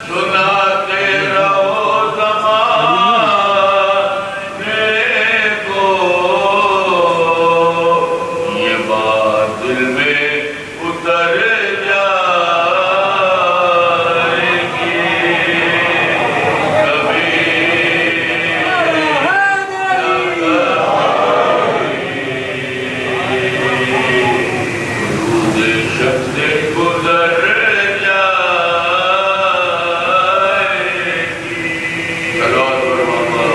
سناتے رہو زمانے کو، یہ بات دل میں اتر جائے گی کبھی حدود شب سے گزر جائے گی۔ صلوات و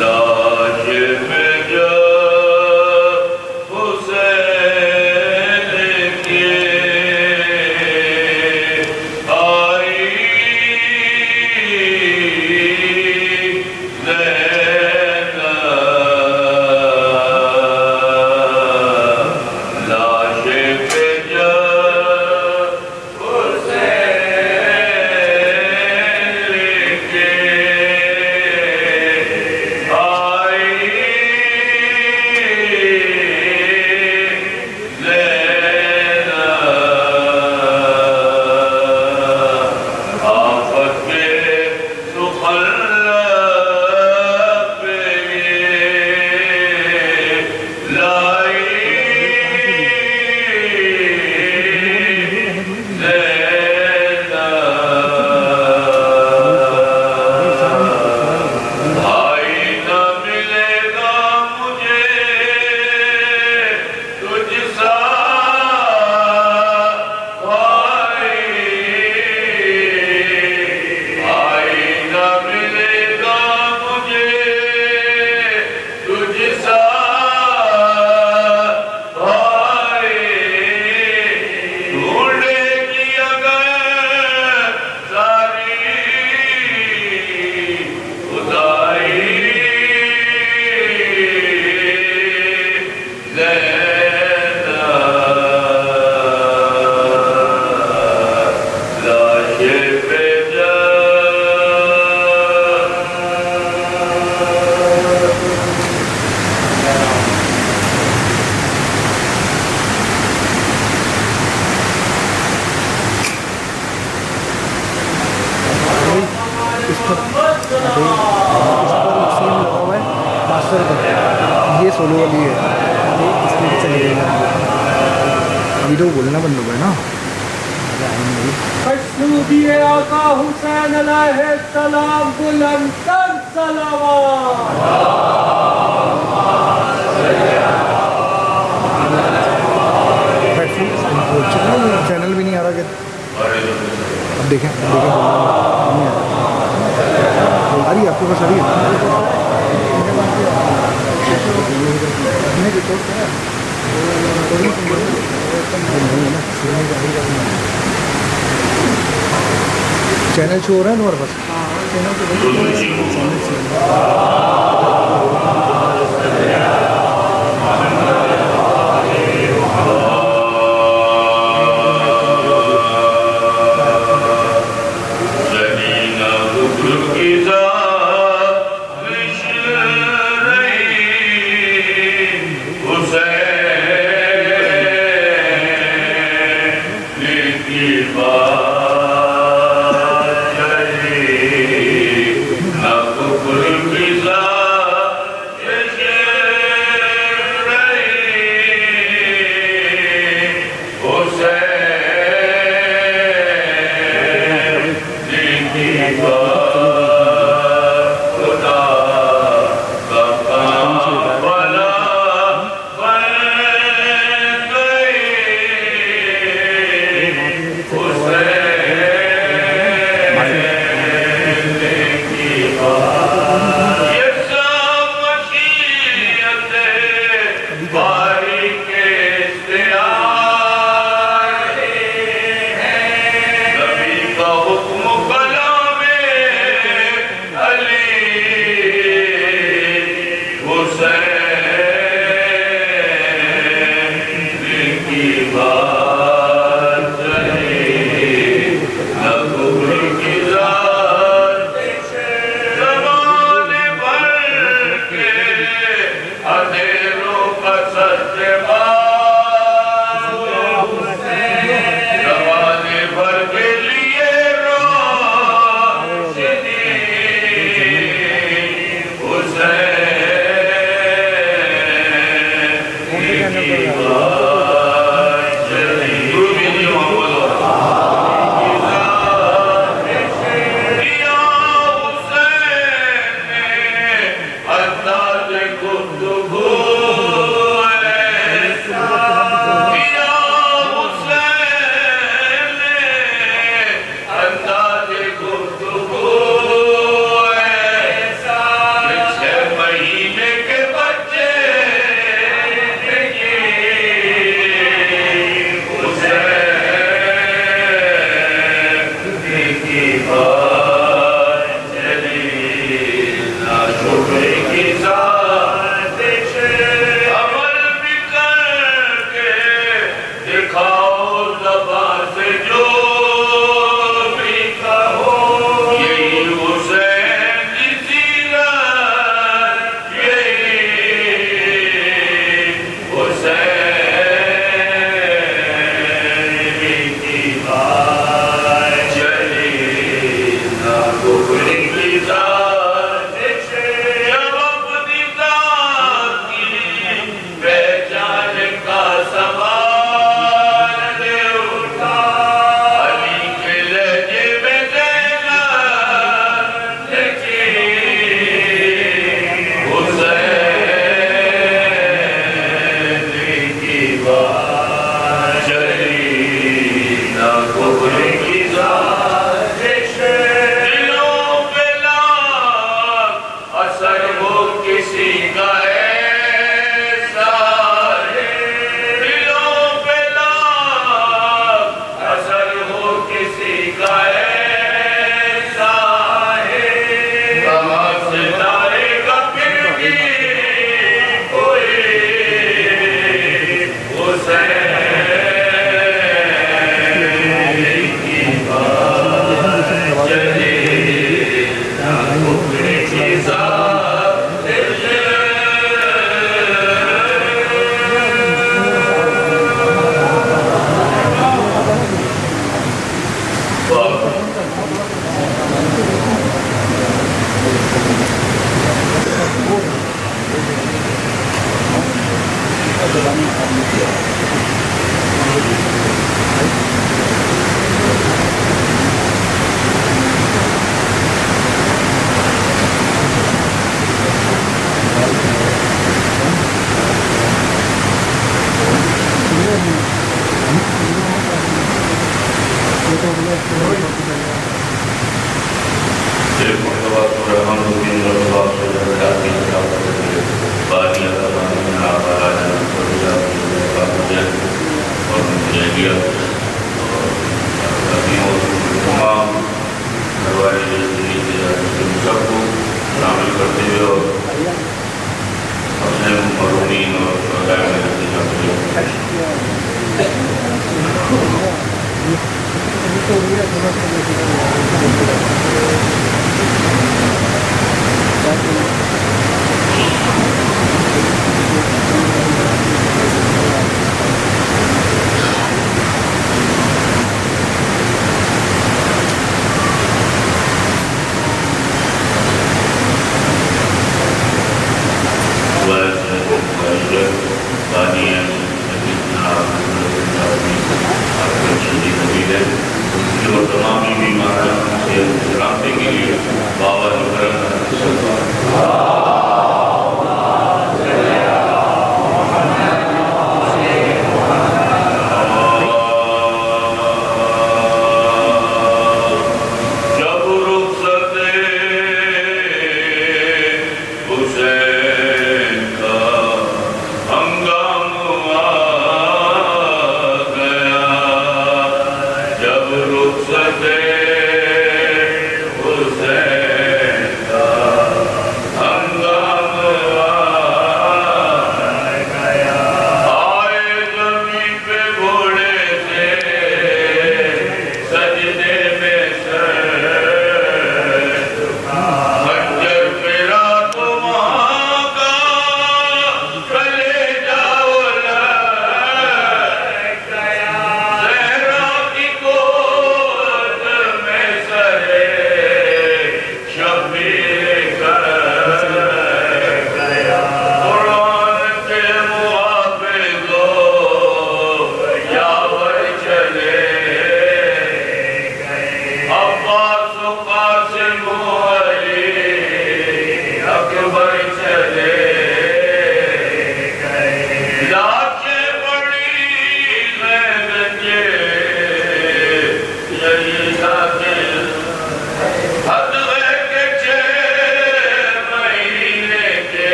لاش پہ جب حسین کی آئی زینب، لاش پہ جب حسین کی آئی زینب، آفت کے سخن پہ لائی زینب، بھائی نہ ملے گا مجھے تجھ سا بھائی، بھائی نہ ملے گا مجھے تجھ سا بھائی، ڈھونڈے گی اگر ساری خدائی زینب، لاش پہ اس پر ایک سین لگا ہوا ہے ماسٹر کا، یہ سولو والی ہے، اس میں چلے گا ابھی تو بولنا بند ہو گیا نا۔ مشہودی آقا حسین علیہ السلام بلند تر صلوات۔ چینل بھی نہیں آ رہا کہ اب دیکھیں نہیں آ رہی ہے آپ کے پاس آ رہی ہے؟ چینل شو ہو رہا ہے تمہارے پاس؟ حسین Hum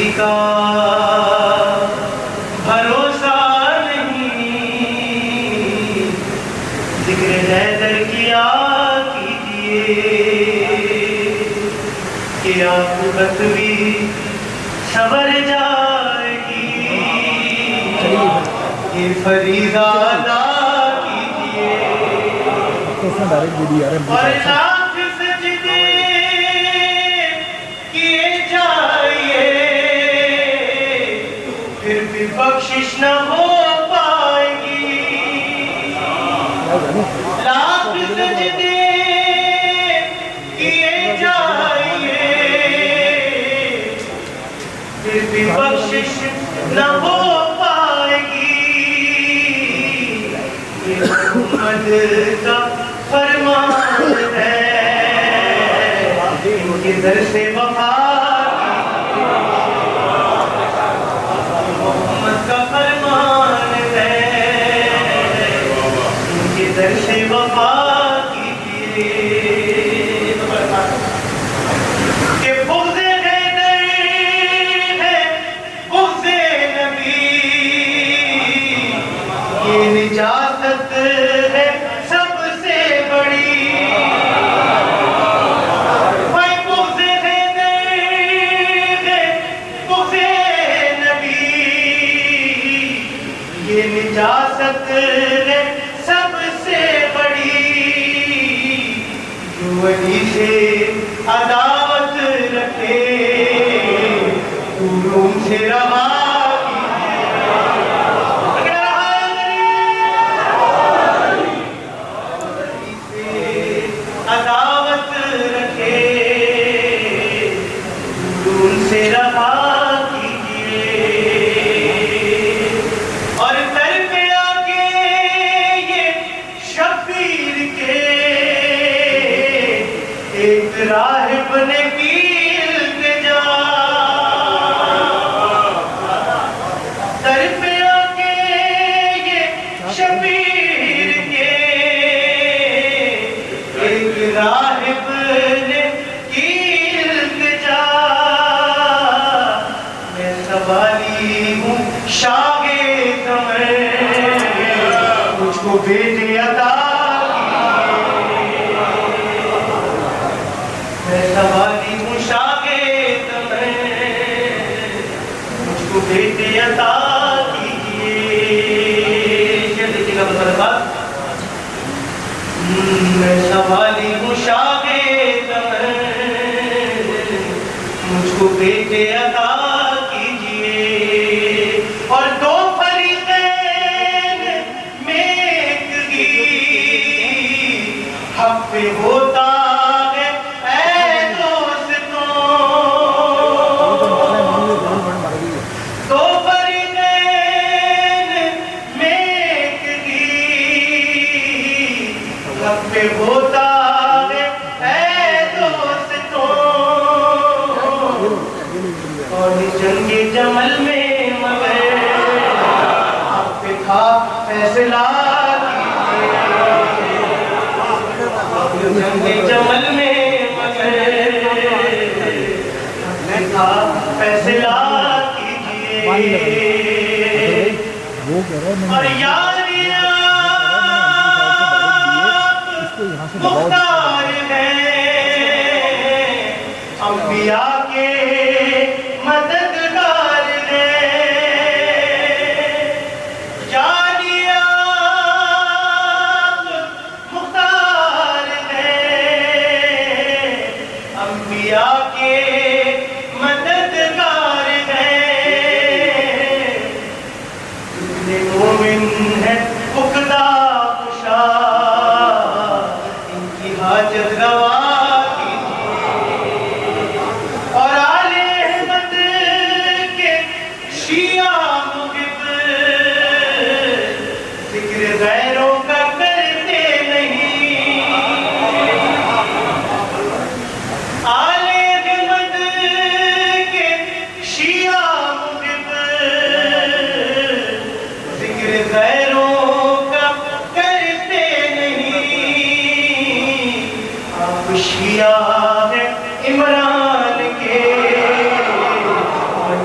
کسی کا بھروسہ نہیں، ذکر حیدر کیا کیجئے کہ عاقبت بھی سنور جائے گی، یہ فریضہ ادا کیجئے اور لاکھ سجدے کیے جائیے، پھر بھی بخشش نہ ہو پائے گی، لاکھ سجدے کیے جائیے، پھر بھی بخشش نہ ہو پائے گی، یہ محمد کا فرمان ہے، ان کے در سے وفا محمد کا فرمان ہے، ان کے در سے وفا کیجئے کہ بغض حیدر ہے بغض نبی، یہ نجاست ہے سب سے بڑی، بھائی بغض حیدر ہے بغض نبی، یہ نجاست ہے سب سے بڑی، جو علی سے عداوت رکھے روم سے رہا عداوت رکھے روم سے رہا کیجئے، اور در پہ آ کے یہ شبیر کے ایک راہب نے کی التجا، در پہ آ کے یہ شبیر کے ایک راہب نے کی التجا، میں سوالی ہوں شاہ قمر، مجھ کو بیٹے عطا کیجئے، میں سوالی ہوں شاہ قمر، مجھ کو بیٹے عطا کیجئے، یہ دیکھیے گا بات، میں سوالی ہوں شاہ قمر، مجھ کو بیٹے عطا کیجئے، اور دو فریقین میں ایک ہی حق پہ ہوتا ہے اے دوستوں، دو فریقین میں ایک ہی حق پہ ہوتا ہے اے دوستوں، اور جنگ جمل میں مگر حق پہ تھا فیصلہ کیجئے، جنگ جمل میں مگر حق پہ تھا فیصلہ کیجئے، اور یاریاں مختار ہیں انبیاء کے مددگار ہیں، یاریاں مختار ہیں انبیاء کے مددگار ہیں، اتنے مومن ہے عقدہ کشا، ان کی حاجت روا کیجئے،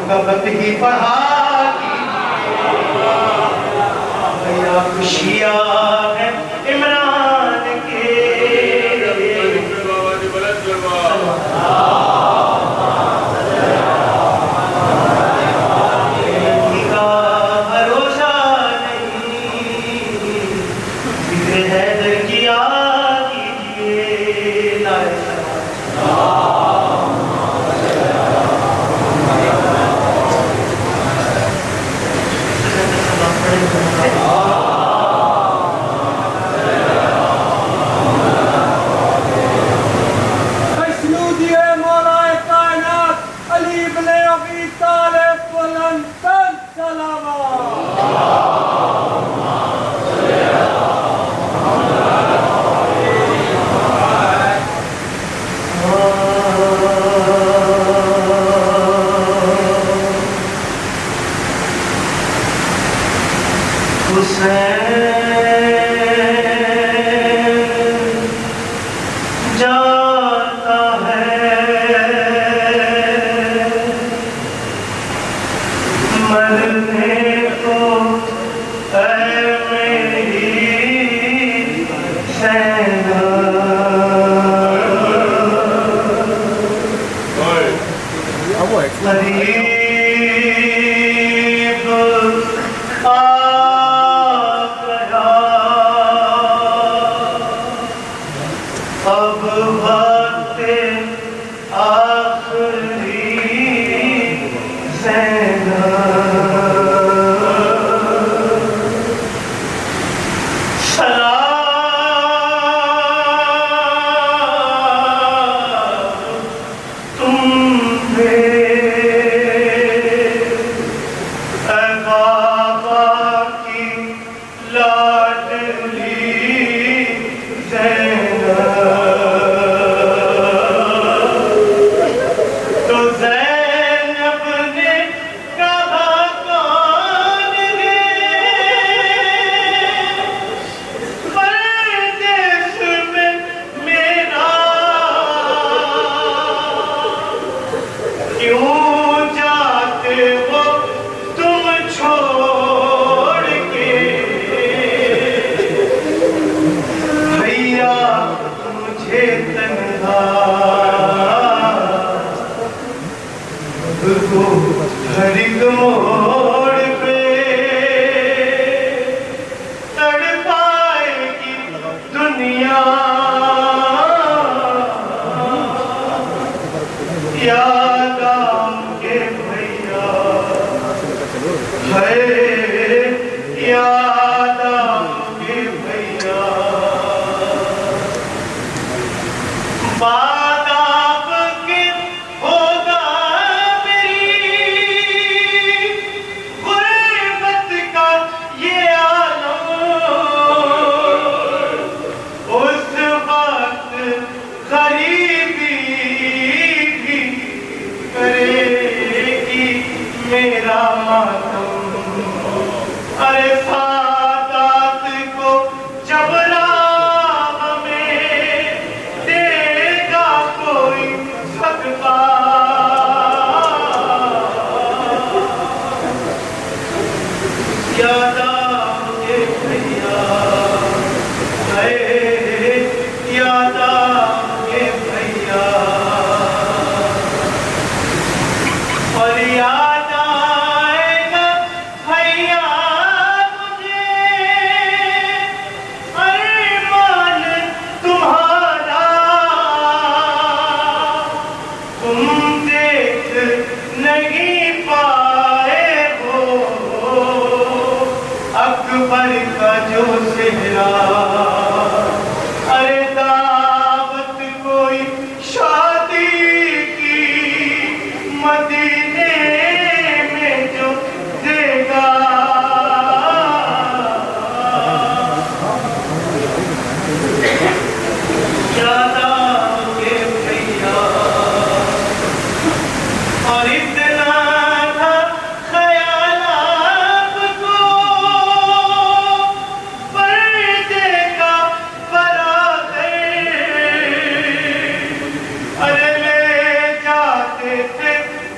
وقت ہی پڑھا کیجئے خوشیاں ہیں عمران کے ہر ایک موڑ پہ تڑپائے گی دنیا یاد آؤ گے بھیا ہے یاد آؤ گے بھیا بات آپ کی ہوگا میرا ماتم ارے سادات کو جب راہ میں دے گا کوئی صدقہ یاد آؤگے بھیا یاد آؤگے بھیا اور یاد اکبر کا جو صحرا ارے دعوت کوئی شادی کی مدینے میں جو دے گا یاد آؤگے بھیا اور اتنا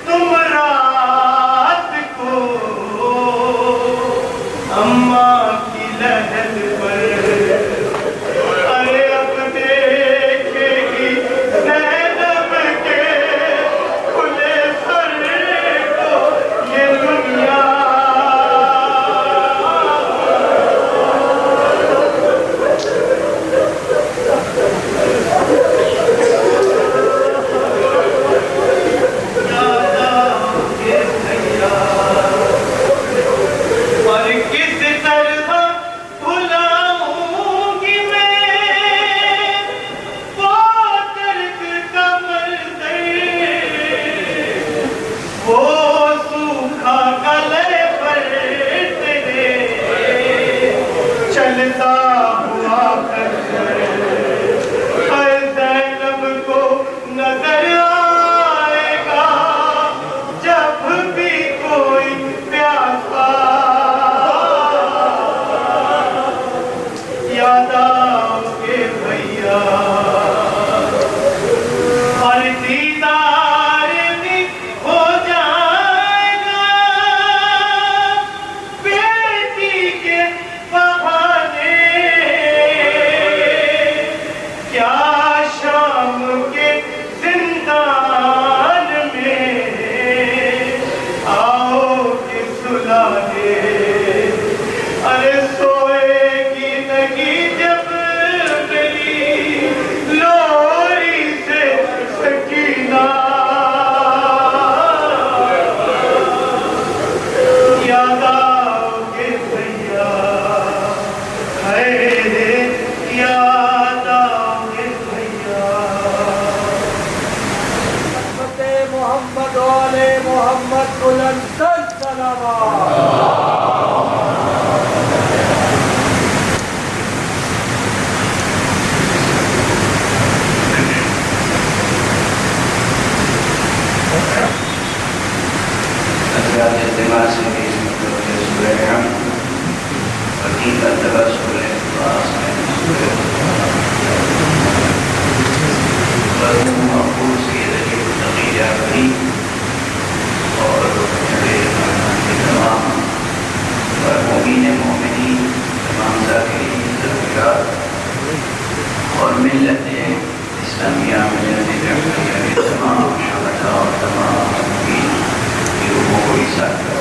تم را محمد بلند سلامات. اعتماد سے بھی سورہ حمد حقیقت سورہ اخلاص محفوظ سید علی متقی جعفری اور تمام مومنین مومنین تمام ذاکرین ذاکرات اور ملت اسلامیہ ملت جعفریہ کے تمام شہداء اور تمام مومنین کی روحوں کو عیسیٰ کرو.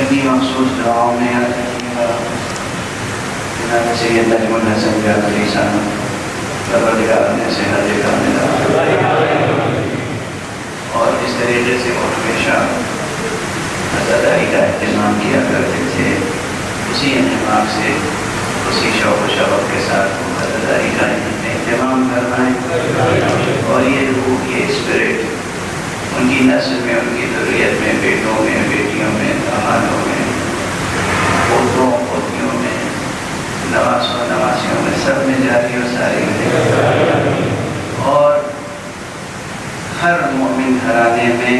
اپنی مخصوص دعاؤں میں جناب سید نجم الحسن جعفری صاحب پروردگار نے صحت کاملہ اور اس طریقے سے وہ ہمیشہ عزاداری کا اہتمام کیا کرتے تھے، اسی اہتمام سے اسی شوق و شوق کے ساتھ وہ عزاداری کا اہتمام کروائیں اور یہ روح یہ اسپرٹ ان کی نسل میں ان کی ذریت میں بیٹوں میں بیٹیوں میں دامادوں میں پوتوں پوتیوں میں نواسوں نواسیوں میں سب میں جاری و ساری رہے اور ہر مومن گھرانے میں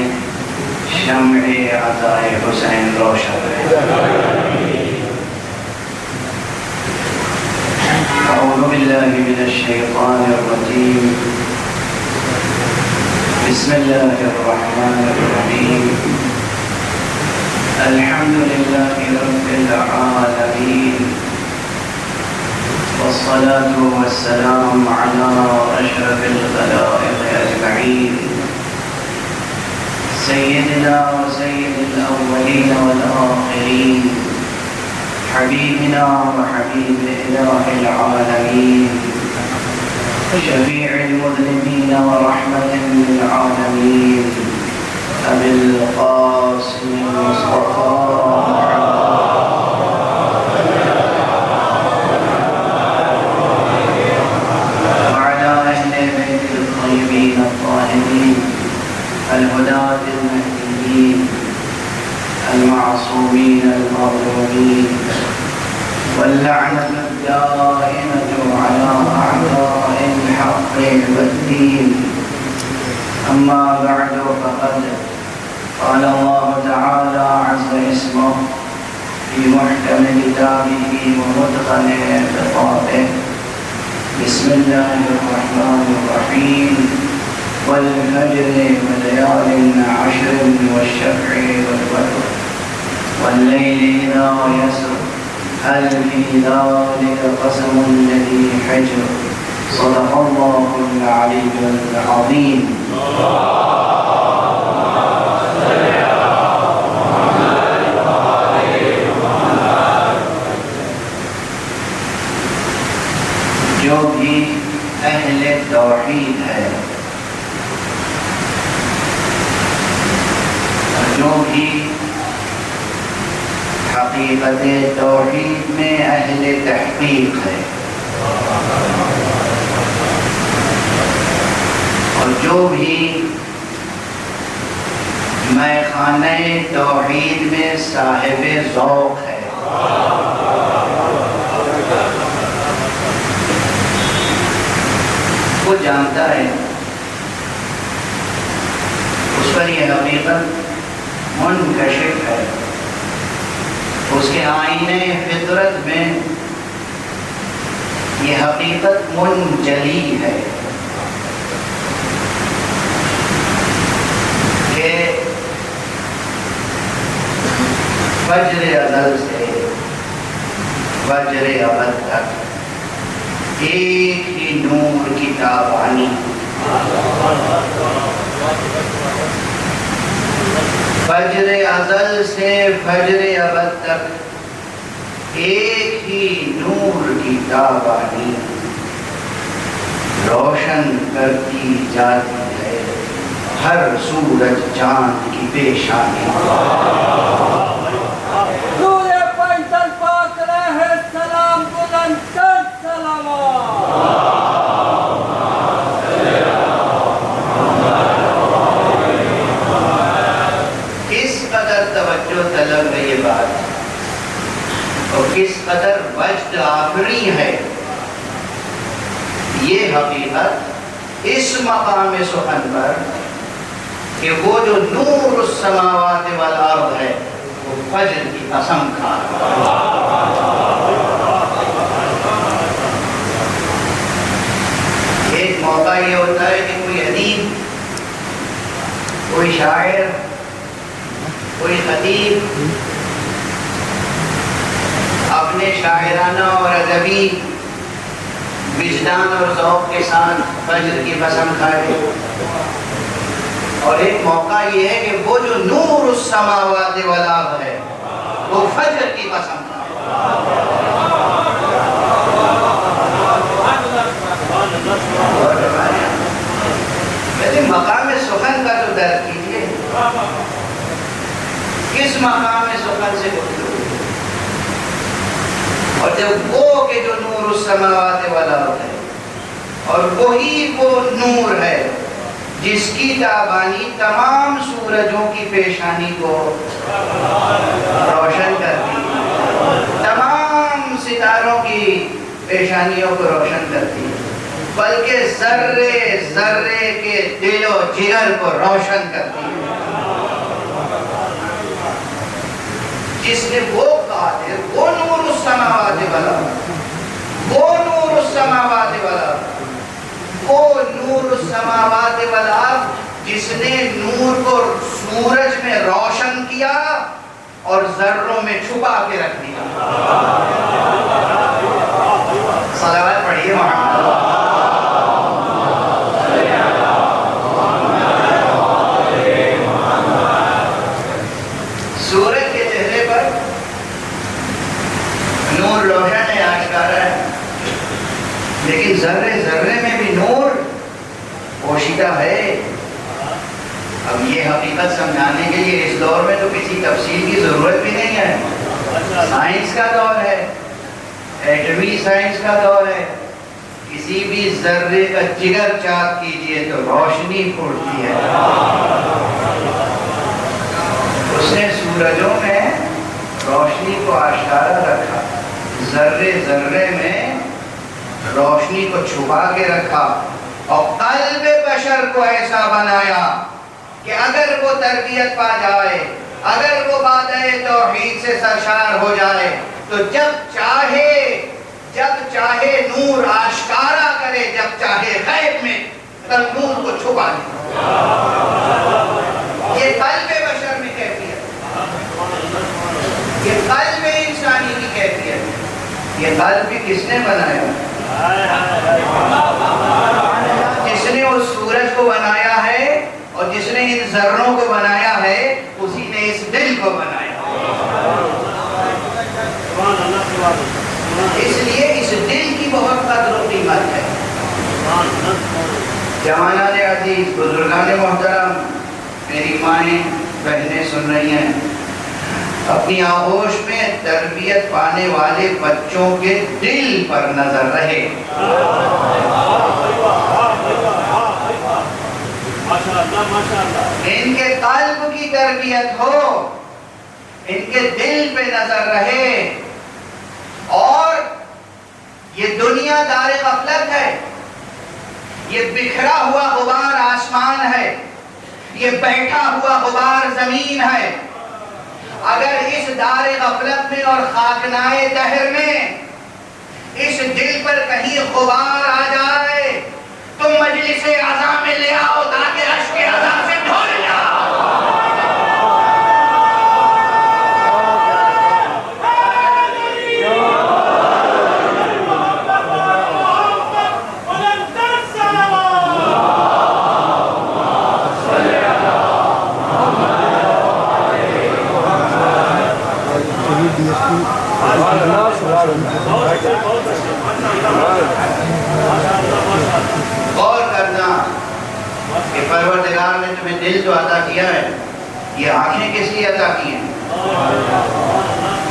شمع عطائے حسین روشن رہے. اعوذ باللہ من الشیطان الرجیم. بسم الله الرحمن الرحيم. الحمد لله رب العالمين والصلاة والسلام على أشرف الخلائق أجمعين سيدنا وسيد الأولين والآخرين حبيبنا وحبيب إله العالمين شفيع المذنبين ورحمة للعالمين أبي القاسم المصطفى وعلى أهل بيت الطيبين الطاهرين الهداة المهديين المعصومين المظلومين واللعنة الدائمة على أعداء الحق والدين. أما بعد فقد قال الله تعالى عز اسمه في محكم كتابه ومتقن خطابه. بسم الله الرحمن الرحيم. والفجر وليال عشر والشفع والوتر والليل إذا يسر هل في ذلك قسم الذي حجر. صدق الله العلي العظيم. جو بھی اہل توحید ہے، جو بھی حقیقت توحید میں اہل تحقیق ہے، اور جو بھی میخانہ توحید میں صاحب ذوق ہے، وہ جانتا ہے اس پر یہ حقیقت منکشف ہے، اس کے آئینے فطرت میں یہ حقیقت منجلی ہے کہ فجر ازل سے فجر ابد تک ایک ہی نور کی تابانی، فجر ازل سے فجر ابد تک ایک ہی نور کی تابانی، روشن کرتی جاتی ہے ہر سورج چاند کی پیشانی۔ نور پیسل پاک رہے سلام بلند کر سلامات۔ کس قدر توجہ طلب ہے یہ بات، اور کس قدر وجد آفری ہے یہ حقیقت اس مقام سخن پر کہ وہ جو نور السماوات والارض ہے وہ فجر کی قسم کھا رہا ہے۔ ایک موقع یہ ہوتا ہے کہ کوئی ادیب، کوئی شاعر، کوئی خطیب اپنے شاعرانہ اور ادبی وجدان اور ذوق کے ساتھ فجر کی قسم کھائے، اور ایک موقع یہ ہے کہ وہ جو نور السماوات والارض ہے وہ فجر کی قسم کھائے۔ ویسے مقام سخن کا تو درک کیجیے، کس مقام سخن سے گفتگو، اور جب وہ کہ جو نور السماوات والارض ہے، اور وہی وہ نور ہے جس کی تابانی تمام سورجوں کی پیشانی کو روشن کرتی ہے، تمام ستاروں کی پیشانیوں کو روشن کرتی ہے، بلکہ ذرے ذرے کے دل و جگر کو روشن کرتی ہے، جس نے وہ قادر، وہ نور السماوات والارض، وہ نور السماوات والارض، وہ نور السماوات والارض جس نے نور کو سورج میں روشن کیا اور ذروں میں چھپا کے رکھ دیا۔ صلوات پڑھیے محمد۔ سورج کے چہرے پر نور روشن ہے، آشکارا ہے، لیکن ذرے ذرے میں بھی نور پوشیدہ ہے۔ اب یہ حقیقت سمجھانے کے لیے اس دور میں تو کسی تفصیل کی ضرورت بھی نہیں ہے، سائنس کا دور ہے، ایٹمی سائنس کا دور ہے، کسی بھی ذرے کا جگر چاک کیجئے تو روشنی پھوٹتی ہے۔ اس نے سورجوں میں روشنی کو آشکارا رکھا، ذرے ذرے میں روشنی کو چھپا کے رکھا، اور قلب بشر کو ایسا بنایا کہ اگر وہ تربیت پا جائے، اگر وہ بادئ توحید سے سرشار ہو جائے تو جب چاہے نور آشکارا کرے، جب چاہے غیب میں تب نور کو چھپا دے۔ یہ قلب بشر میں کیفیت، یہ قلب انسانی کی کیفیت، یہ قلب بھی کس نے بنایا؟ جس نے اس سورج کو بنایا ہے اور جس نے ان ذروں کو بنایا ہے اسی نے اس دل کو بنایا۔ اس لیے اس دل کی بہت قدر و قیمت ہے۔ جوانان عزیز، بزرگان محترم، میری مائیں بہنیں سن رہی ہیں، اپنی آغوش میں تربیت پانے والے بچوں کے دل پر نظر رہے۔ ان کے قلب کی تربیت ہو، ان کے دل پہ نظر رہے، اور یہ دنیا دار غفلت ہے، یہ بکھرا ہوا غبار آسمان ہے، یہ بیٹھا ہوا غبار زمین ہے۔ اگر اس دار غفلت میں اور خاکنائے دہر میں اس دل پر کہیں غبار آ جائے تو مجلس عزا میں لے آؤ تاکہ اشک عزا سے دھل جاؤ۔ دل تو عطا کیا ہے، یہ آنکھیں کس لیے عطا کی ہیں؟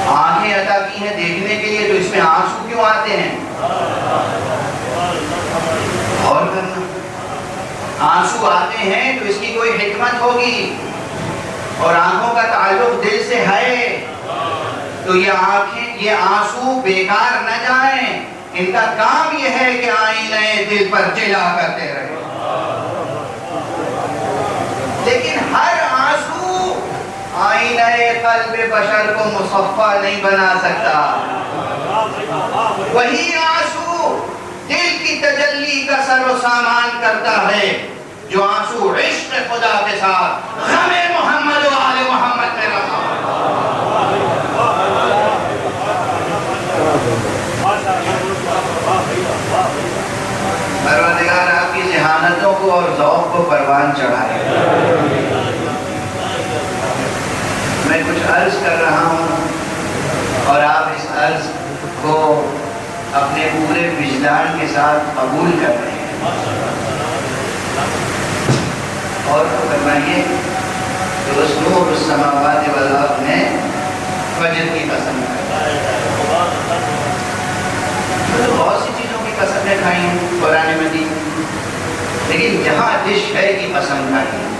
آنکھیں عطا کی ہیں دیکھنے کے لیے، تو اس میں آنسو کیوں آتے ہیں؟ اور کرنا، آنسو آتے ہیں تو اس کی کوئی حکمت ہوگی، اور آنکھوں کا تعلق دل سے ہے، تو یہ آنکھیں، یہ آنسو بیکار نہ جائیں، ان کا کام یہ ہے کہ آئینہ دل پر جلا کرتے رہے۔ لیکن ہر آنسو آئینہ قلب بشر کو مصفا نہیں بنا سکتا، وہی آنسو دل کی تجلی کا سر و سامان کرتا ہے، جو آنسو عشق خدا کے ساتھ غم محمد و آل محمد میں رہا۔ پروردگار آپ کی ذہانتوں کو اور ذوق کو پروان چڑھائے۔ میں کچھ عرض کر رہا ہوں اور آپ اس عرض کو اپنے پورے وجدان کے ساتھ قبول کر رہے ہیں، اور فرمائیے کہ اس نور السماوات والارض نے فجر کی قسم کھائی۔ تو بہت سی چیزوں کی قسمیں کھائی ہیں قرآن مجید، لیکن جہاں جس شے کی قسم کھائی ہے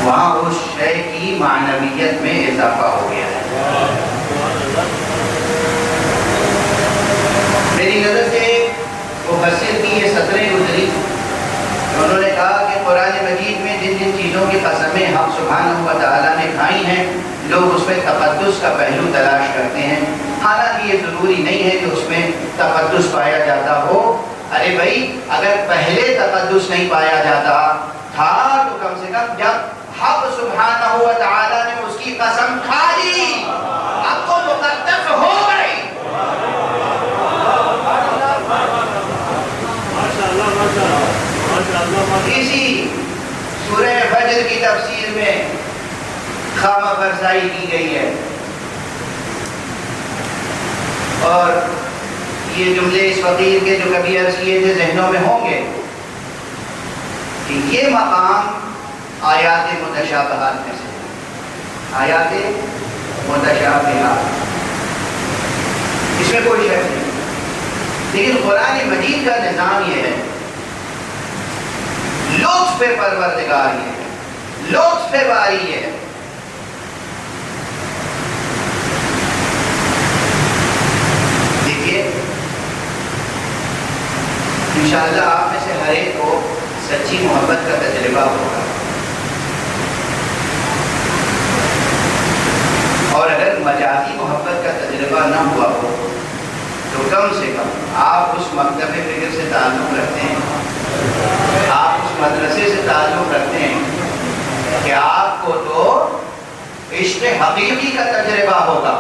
وہاں اس شے کی معنویت میں اضافہ ہو گیا ہے۔ میری نظر سے مفسر کی یہ سطریں گزری، انہوں نے کہا کہ قرآن مجید میں جن جن چیزوں کی قسمیں حق سبحانہ و تعالیٰ نے کھائی ہیں، لوگ اس میں تقدس کا پہلو تلاش کرتے ہیں، حالانکہ یہ ضروری نہیں ہے کہ اس میں تقدس پایا جاتا ہو۔ ارے بھائی، اگر پہلے تقدس نہیں پایا جاتا تھا تو کم سے کم جب حق سبحانہ و تعالیٰ نے اس کی قسم کھا لی، اب تو مقدس ہو گئی۔ اسی سورہ فجر کی تفسیر میں خامہ فرسائی کی گئی ہے، اور یہ جملے اس فقیر کے جو کبھی عرض کیے تھے ذہنوں میں ہوں گے کہ یہ مقام آیات متشابہات میں سے، آیات متشابہات، اس میں کوئی شک نہیں، لیکن قرآن مجید کا نظام یہ ہے، لطف پروردگار یہ ہے، لطف باری یہ ہے۔ دیکھیے، انشاءاللہ آپ میں سے ہر ایک کو سچی محبت کا تجربہ ہوگا، اور اگر مجازی محبت کا تجربہ نہ ہوا ہو تو کم سے کم آپ اس مکتب فکر سے تعلق رکھتے ہیں، آپ اس مدرسے سے تعلق رکھتے ہیں کہ آپ کو تو عشق حقیقی کا تجربہ ہوگا۔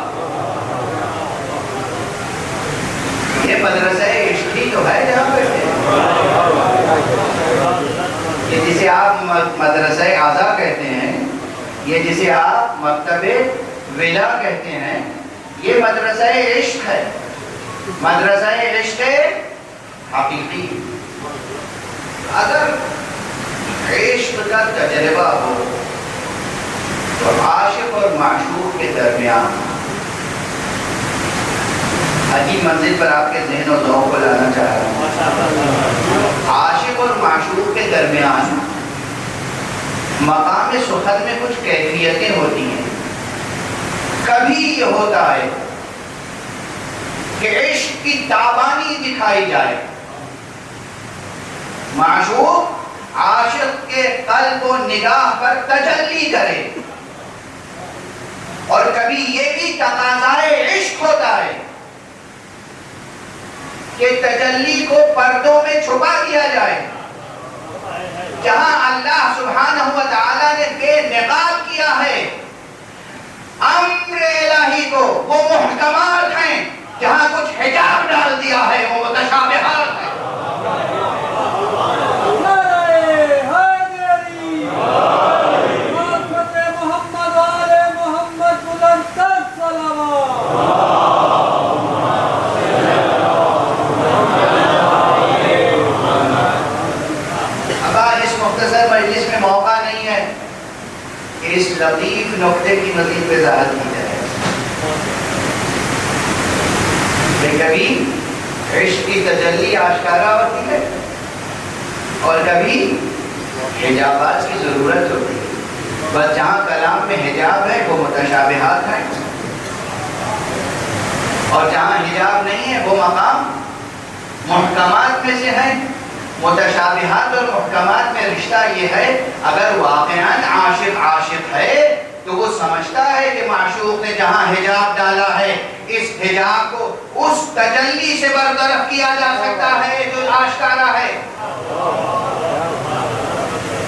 یہ مدرسہ عشق ہی تو ہے جہاں بیٹھے ہیں، یہ جسے آپ مدرسہ اعضاء کہتے ہیں، یہ جسے آپ مکتب ولا کہتے ہیں، یہ مدرسہ عشق ہے، مدرسہ عشق حقیقی۔ اگر عشق کا تجربہ ہو تو عاشق اور معشوق کے درمیان عجیب منزل پر آپ کے ذہن و ذوق کو لانا چاہ رہا ہوں۔ عاشق اور معشوق کے درمیان مقام سخن میں کچھ کیفیتیں ہوتی ہیں۔ کبھی یہ ہوتا ہے کہ عشق کی تابانی دکھائی جائے، معشوق عاشق کے قلب و نگاہ پر تجلی کرے، اور کبھی یہ بھی تقاضائے عشق ہوتا ہے کہ تجلی کو پردوں میں چھپا دیا جائے۔ جہاں اللہ سبحانہ و تعالیٰ نے بے نقاب کیا ہے امر الہی کو، وہ محکمات ہیں، جہاں کچھ حجاب ڈال دیا ہے وہ متشابہات ہیں۔ اب آج اس مختصر مجلس میں موقع لطیف نقطے کی مزید وضاحت کی جائے کہ کبھی عشق کی تجلی آشکارا ہوتی ہے اور کبھی حجابات کی ضرورت ہوتی ہے. بس جہاں کلام میں حجاب ہے وہ متشابہات ہیں، اور جہاں حجاب نہیں ہے وہ مقام محکمات میں سے ہے. متشابہات اور محکمات میں رشتہ یہ ہے، اگر واقعاً عاشق ہے تو وہ سمجھتا ہے کہ معشوق نے جہاں حجاب ڈالا ہے اس حجاب کو اس تجلی سے برطرف کیا جا سکتا ہے جو آشکارا ہے.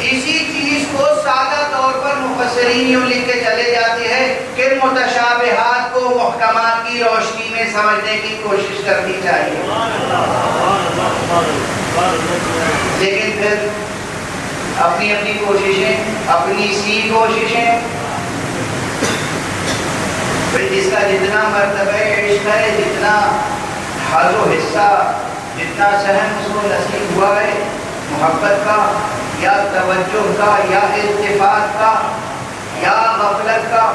اسی چیز کو سادہ طور پر مفسرین یوں لکھ کے چلے جاتے ہیں کہ متشابہات کو محکمات کی روشنی میں سمجھنے کی کوشش کرنی چاہیے. لیکن پھر اپنی اپنی کوششیں، اپنی سی کوششیں، پھر جس کا جتنا مرتبہ عشق ہے، جتنا حظ و حصہ، جتنا سہم اس کو نصیب ہوا ہے محبت کا یا توجہ کا یا التفات کا یا غفلت کا،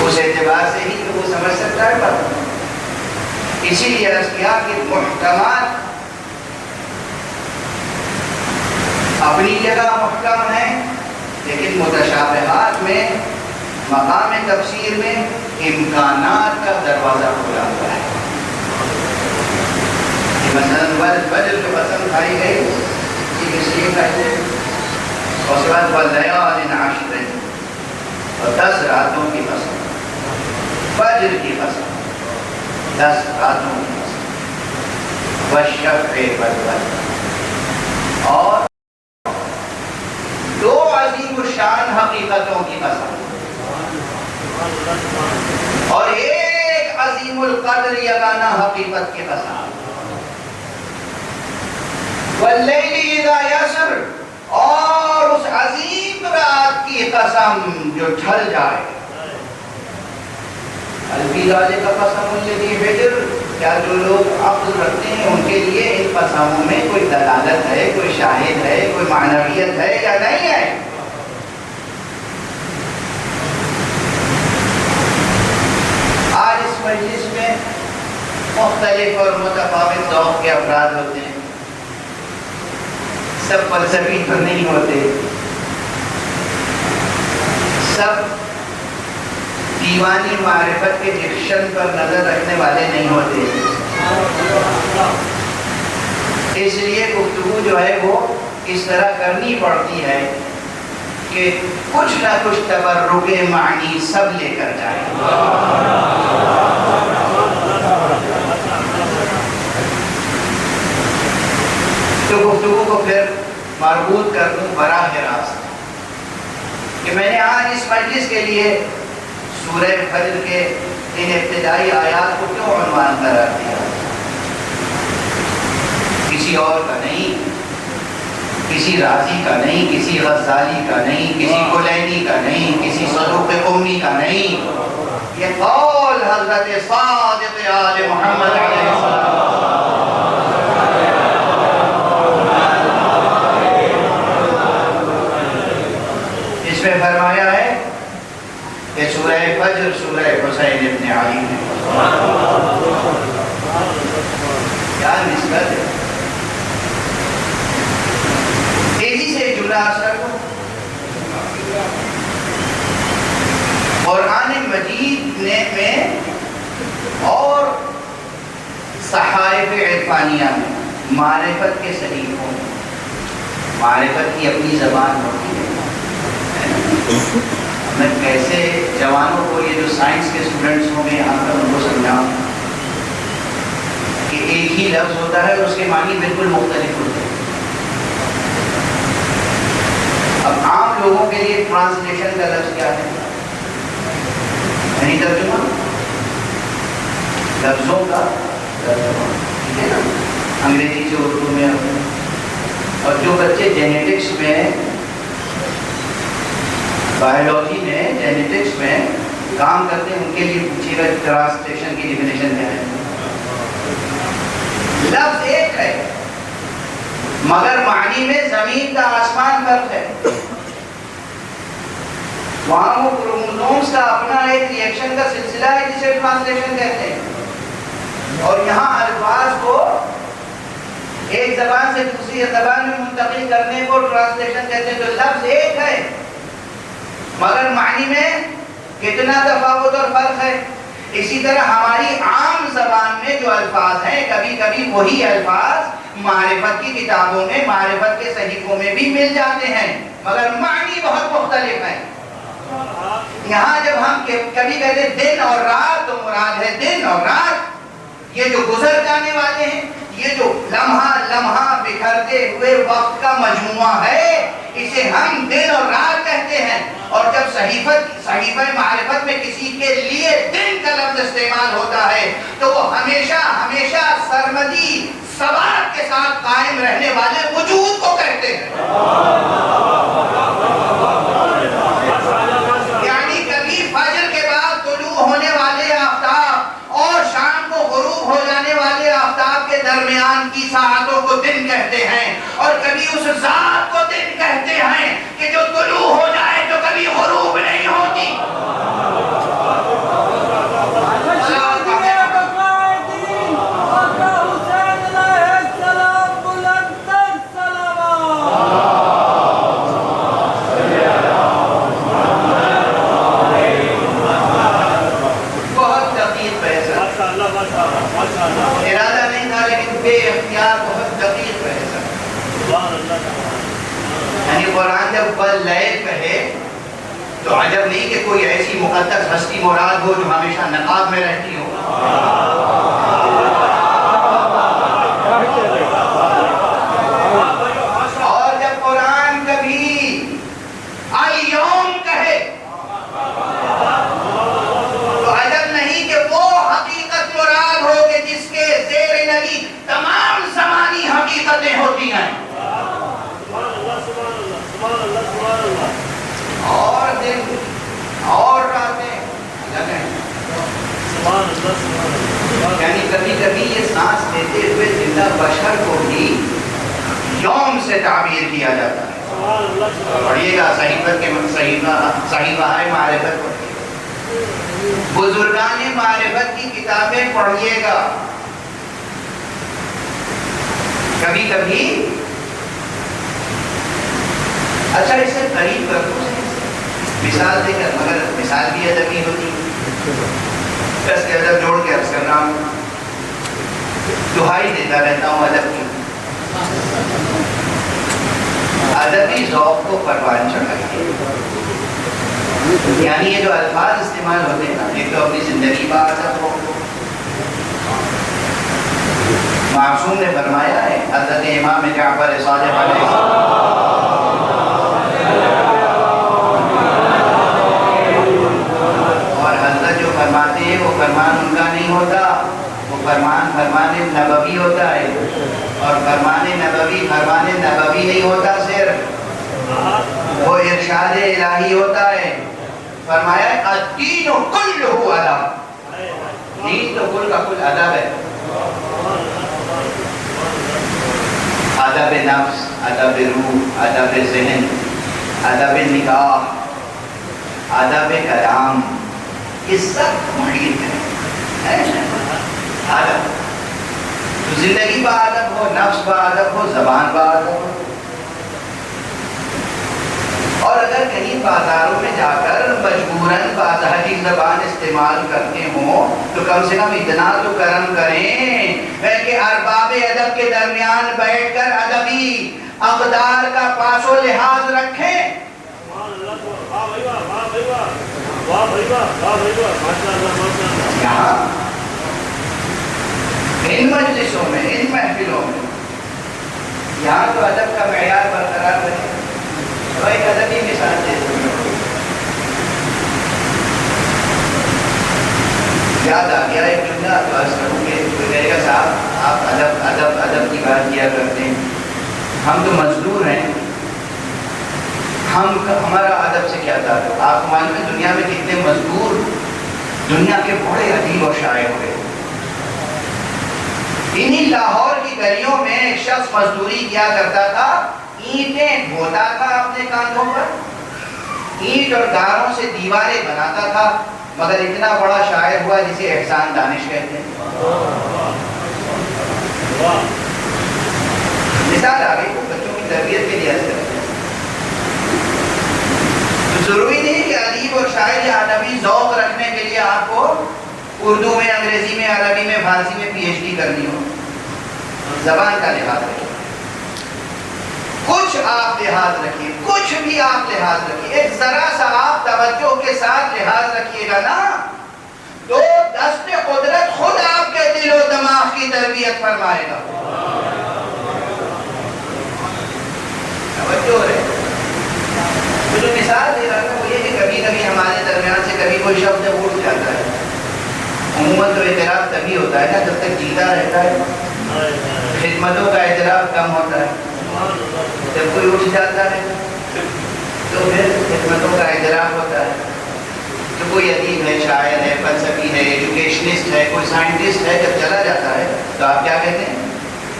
اس اعتبار سے ہی تو وہ سمجھ سکتا ہے بات. اسی لیے عرض کیا کہ محکمات اپنی جگہ محکم ہیں، لیکن متشابہات میں مقام تفسیر میں امکانات کا دروازہ کھلا ہوا ہے. مثلا وجل جو قسم کھائی گئی یہ اس لیے کھائی گئی، اور اس کے بعد وَاللَّيَالٍ عَشْرٍ، اور 10 راتوں کی قسم، فجر کی قسم، 10 راتوں کی قسم، وَالشَّفْعِ وَالْوَتْرِ، اور 2 عظیم الشان حقیقتوں کی قسم، اور 1 عظیم القدر یگانہ حقیقت کی قسم. وَاللَّيْلِ إِذَا يَسْرِ، اور اس عظیم رات کی قسم جو ڈھل جائے. الفی ذالک قسم الذی حجر، کیا جو لوگ عقل رکھتے ہیں ان کے لیے ان قسموں میں کوئی دلالت ہے، کوئی شاہد ہے، کوئی معنویت ہے یا نہیں ہے؟ آج اس مجلس میں مختلف اور متفاوت ذوق کے افراد ہوتے ہیں، سب فلسفی تو نہیں ہوتے، سب دیوانی معرفت کے ڈکشن پر نظر رکھنے والے نہیں ہوتے. اس لیے گفتگو جو ہے وہ اس طرح کرنی پڑتی ہے کہ کچھ نہ کچھ تبرک معنی سب لے کر جائیں. تو گفتگو کو پھر مربوط کر دوں براہ راست کہ میں نے آج اس مجلس کے لیے سورہ فجر کے ان ابتدائی آیات کو کیوں عنوان قرار دیا. کسی اور کا نہیں، کسی رازی کا نہیں، کسی غزالی کا نہیں، کسی کلینی کا نہیں، کسی صدوق امی کا نہیں، یہ قول حضرت صادق آل محمد علیہ السلام. اس میں فرمایا ہے کہ سورہ فجر سورہ حسین ابن علی ہے. کیا نسبت ہے؟ تیزی سے جملہ اثر کو قرآن مجید میں اور صحائف عرفانیہ میں معرفت کے صحیحوں میں معرفت کی اپنی زبان ہوتی ہے. میں کیسے جوانوں کو، یہ جو سائنس کے اسٹوڈنٹس ہوں گے یہاں پر، ان کو سمجھاؤں کہ ایک ہی لفظ ہوتا ہے اور اس کے معنی بالکل مختلف ہوتے ہیں. اب عام لوگوں کے لیے ٹرانسلیشن کا لفظ کیا ہے؟ نہیں ترجمہ، لفظوں کا ترجمہ، ٹھیک ہے نا، انگریزی سے اردو میں. اور جو بچے جینیٹکس میں، بایولوجی میں، جینیٹکس میں کام کرتے ہیں ان کے لیے پوچھیے گا ٹرانسلیشن کی ڈیفینیشن کیا ہے. لفظ ایک ہے، مگر معنی میں زمین کا آسمان فرق ہے. وہاں وہ کروموزومز کا اپنا ایک ریئیکشن کا سلسلہ ہے جسے ٹرانسلیشن کہتے ہیں, اور یہاں الفاظ کو ایک زبان سے دوسری زبان میں منتقل کرنے کو ٹرانسلیشن کہتے ہیں. تو لفظ ایک ہے مگر معنی میں کتنا تفاوت اور فرق ہے. اسی طرح ہماری عام زبان میں جو الفاظ ہیں, کبھی کبھی وہی الفاظ معرفت کی کتابوں میں, معرفت کے صحیفوں میں بھی مل جاتے ہیں, مگر معنی بہت مختلف ہے. یہاں جب ہم کبھی کہتے ہیں دن اور رات, تو مراد ہے دن اور رات, یہ جو گزر جانے والے ہیں, یہ جو لمحہ لمحہ بکھرتے ہوئے وقت کا مجموعہ ہے, اسے ہم دن اور رات کہتے ہیں. اور جب صحیفہ معرفت میں کسی کے لیے دن کا لفظ استعمال ہوتا ہے تو وہ ہمیشہ ہمیشہ سرمدی ثبات کے ساتھ قائم رہنے والے وجود کو کہتے ہیں. یعنی کبھی فجر کے بعد طلوع ہونے والے آفتاب اور شام کو غروب ہو جانے والے آفتاب کے درمیان کی ساعتوں کو دن کہتے ہیں, اور کبھی اس ذات کو دن کہتے ہیں کہ جو طلوع ہو جائے تو کبھی غروب نہیں ہوتی. ارادہ نہیں تھا لیکن بے اختیار بہت دقیق ہے. یعنی قرآن جب باللیل کہے تو عجب نہیں کہ کوئی ایسی مقدس ہستی مراد ہو جو ہمیشہ نقاب میں رہتی ہو. اور جب قرآن کبھی الیوم کہے تو عجب نہیں کہ وہ حقیقت مراد ہو کہ جس کے زیر نگی تمام زمانی حقیقتیں ہوتی ہیں. اور دن اور راتیں الگ ہیں. یعنی کبھی کبھی یہ سانس لیتے ہوئے زندہ بشر کو بھی یوم سے تعبیر کیا جاتا ہے. پڑھیے گا صحیفہ معرفت پڑھیے, بزرگان معرفت کی کتابیں پڑھیے گا. کبھی کبھی اچھا اسے قریب کر دو, مثال دے کر, مگر مثال بھی ادبی ہوتی ہے. اس کے ادب جوڑ کے عرض کر رہا ہوں, دہائی دیتا رہتا ہوں ادب کی. ادبی ذوق کو پروان چڑھائیے. یعنی یہ جو الفاظ استعمال ہوتے ہیں نا, ایک تو اپنی زندگی کا ادب ہو. معصوم نے فرمایا ہے, حضرت امام جعفر صادق علیہ السلام, اور حضرت جو فرماتے ہیں وہ فرمان ان کا نہیں ہوتا, وہ فرمان نبوی ہوتا ہے. اور فرمان نبوی نہیں ہوتا, صرف وہ ارشاد الہی ہوتا ہے. فرمایا الدین کلہ ادب, دین تو کل کا کل ادب ہے. ادب نفس, ادب روح, ادب ذہن, ادب نکاح, ادب کلام, یہ سب محیط ہے. ادب تو زندگی با ادب ہو, نفس با ادب ہو, زبان با ادب ہو. اور اگر کہیں بازاروں میں جا کر مجبوراً بازاری زبان استعمال کرتے ہوں تو کم سے کم اتنا تو کرم کریں کہ ارباب ادب کے درمیان بیٹھ کر ادبی اقدار کا پاس و لحاظ رکھیں. یہاں ان مجلسوں میں, ان محفلوں میں, یہاں تو ادب کا معیار برقرار رہے. تو ایک ادبی مثال دیتے ہیں, یاد آ گیا ایک جملہ تو عرض کروں کہ کوئی کہے گا صاحب آپ ادب کی بات کیا کرتے ہیں, ہم تو مزدور ہیں, ہمارا ادب سے کیا تعلق. آپ معلوم ہے دنیا میں کتنے مزدور دنیا کے بڑے ادیب اور شاعر ہوئے. انہی لاہور کی گلیوں میں ایک شخص مزدوری کیا کرتا تھا، اینٹیں ڈھوتا تھا اپنے کاندھوں پر، اینٹ اور گاروں سے دیواریں بناتا تھا، مگر اتنا بڑا شاعر ہوا جسے احسان دانش کہتے ہیں۔ مثال آ گئی بچوں کی تربیت کے لیے اثر ہے۔ ضروری نہیں کہ ادیب اور شاعر یا ادبی ذوق رکھنے کے لیے آپ کو اردو میں، انگریزی میں، عربی میں، فارسی میں پی ایچ ڈی کرنی ہو۔ زبان کا لحاظ رکھیے، کچھ آپ لحاظ رکھیے، کچھ بھی آپ لحاظ رکھیے، ایک ذرا سا آپ توجہ کے ساتھ لحاظ رکھیے گا نا تو دست قدرت خود آپ کے دل و دماغ کی تربیت فرمائے گا۔ توجہ ہے، جو مثال دے رہا تھا وہ یہ کہ کبھی کبھی ہمارے درمیان سے کبھی کوئی شبد اٹھ جاتا ہے۔ عموماً تو اعتراف تبھی ہوتا ہے نا جب تک جیتا رہتا ہے، خدمتوں کا اعتراف کم ہوتا ہے، جب کوئی اٹھ جاتا ہے تو پھر خدمتوں کا اعتراف ہوتا ہے۔ جو کوئی ادیب ہے، شاعر ہے، فلسفی ہے، ایجوکیشنسٹ ہے، کوئی سائنٹسٹ ہے، جب چلا جاتا ہے تو آپ کیا کہتے ہیں؟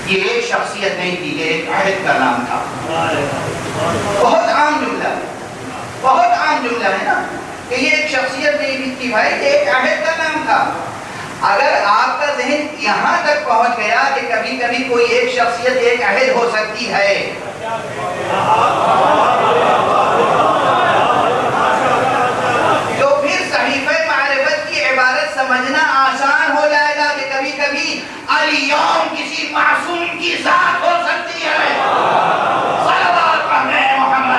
یہ ایک شخصیت نہیں تھی، یہ ایک عہد کا نام تھا۔ بہت عام جملہ ہے، بہت عام جملہ ہے نا کہ یہ ایک شخصیت نہیں تھی بھائی، یہ ایک عہد کا نام تھا۔ اگر آپ کا ذہن یہاں تک پہنچ گیا کہ کبھی کبھی کوئی ایک شخصیت ایک عہد ہو سکتی ہے، تو پھر صحیفہ معرفت کی عبارت سمجھنا آسان ہو جائے گا کہ کبھی کبھی الیوم کسی معصوم کی ذات ہو سکتی ہے۔ صلوات پڑھیں محمد۔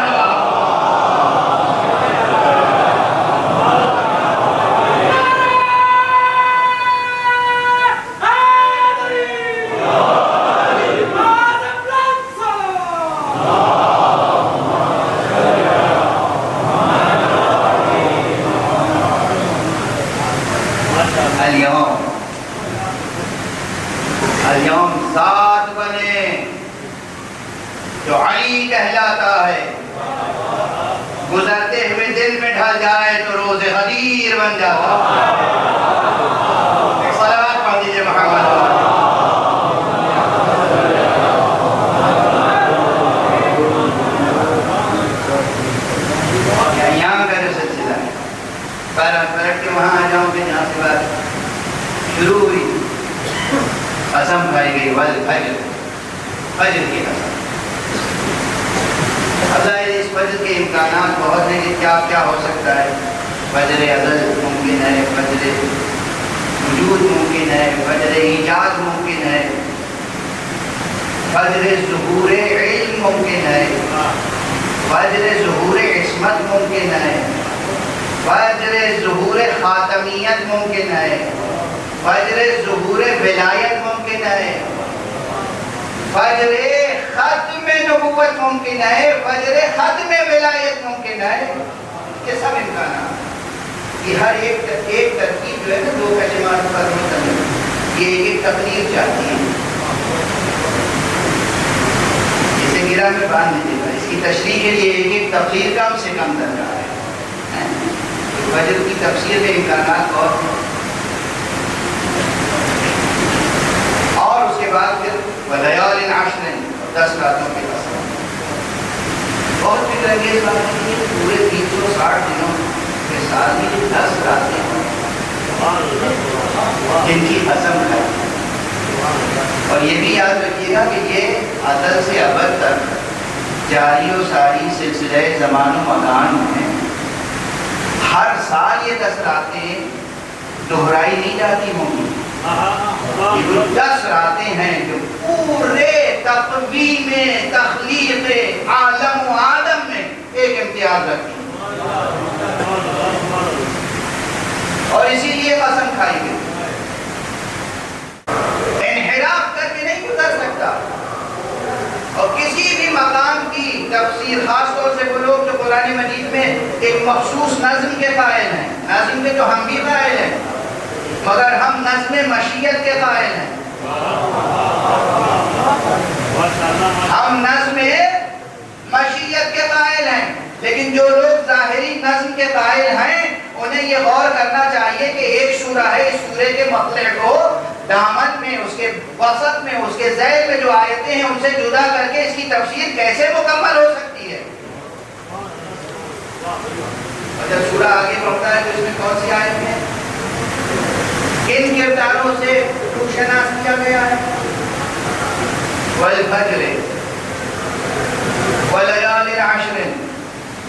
اليوم ذات بنے جو علی کہلاتا ہے، گزرتے ہوئے دل میں ڈھل جائے تو روز غدیر بن جاتا ہے۔ صلوات پڑھ دیجئے محمد۔ یہاں کا جو سلسلہ ہے، پلٹ کے وہاں آ جاؤں کہ جہاں سے بات شروع ہوئی، قسم کھائی گئی والفجر، فجر کی قسم۔ اللہ اس فجر کے امکانات بہت ہیں کہ کیا کیا ہو سکتا ہے۔ فجر ازل ممکن ہے، فجر وجود ممکن ہے، فجر ایجاد ممکن ہے، فجر ظہور علم ممکن ہے، فجر ظہور عصمت ممکن ہے، فجر ظہور خاتمیت ممکن ہے، فجر ظہور ولایت ممکن ہے، فجر ختم نبوت ممکن ہے، فجر ختم ولایت ممکن ہے۔ یہ سب امکانات، یہ ہر ایک ترکیب جو ہے نا، دو کلمات پر مشتمل، یہ ایک تقریر چاہتی ہے۔ اسے گرا میں باندھ دیجیے گا، اس کی تشریح کے لیے ایک تقریر کم سے کم درکار ہے۔ فجر کی تفسیر کے امکانات بہت ہیں، اور اس کے بعد پھر وَلَيَالٍ عَشْرٍ، 10 راتوں کی قسم۔ بہت فکر انگیز بات ہے کہ پورے 360 دنوں کے ساتھ ہی 10 راتیں ہیں جن کی قسم ہے۔ اور یہ بھی یاد رکھیے گا کہ یہ ازل سے ابد تک جاری و ساری سلسلہ زمان و مکان میں ہر سال یہ 10 راتیں دہرائی نہیں جاتی ہوں گی۔ یہ 10 راتیں ہیں جو پورے تقویم تخلیق عالم و آدم میں ایک امتیاز رکھتی ہیں، اور اسی لیے قسم کھائی گئی۔ انحراف کر کے نہیں گزر سکتا، اور کسی بھی مقام کی تفسیر، خاص طور سے وہ لوگ جو قرآن مجید میں ایک مخصوص نظم کے قائل ہیں، نظم کے تو ہم بھی قائل ہیں مگر ہم نظم مشیت کے قائل ہیں، ہم نظم مشیت کے قائل ہیں، لیکن جو لوگ ظاہری نظم کے قائل ہیں انہیں یہ غور کرنا چاہیے کہ ایک سورہ ہے، اس سورے کے مطلع کو دامن میں، اس کے وسط میں، اس کے ذیل میں جو آیتیں ہیں ان سے جدا کر کے اس کی تفسیر کیسے مکمل ہو سکتی ہے؟ اور جب سورہ آگے بڑھتا ہے تو اس میں کون سی آیت ہے؟ کن کرداروں سے روشناس کیا گیا ہے؟ والفجر وليال عشر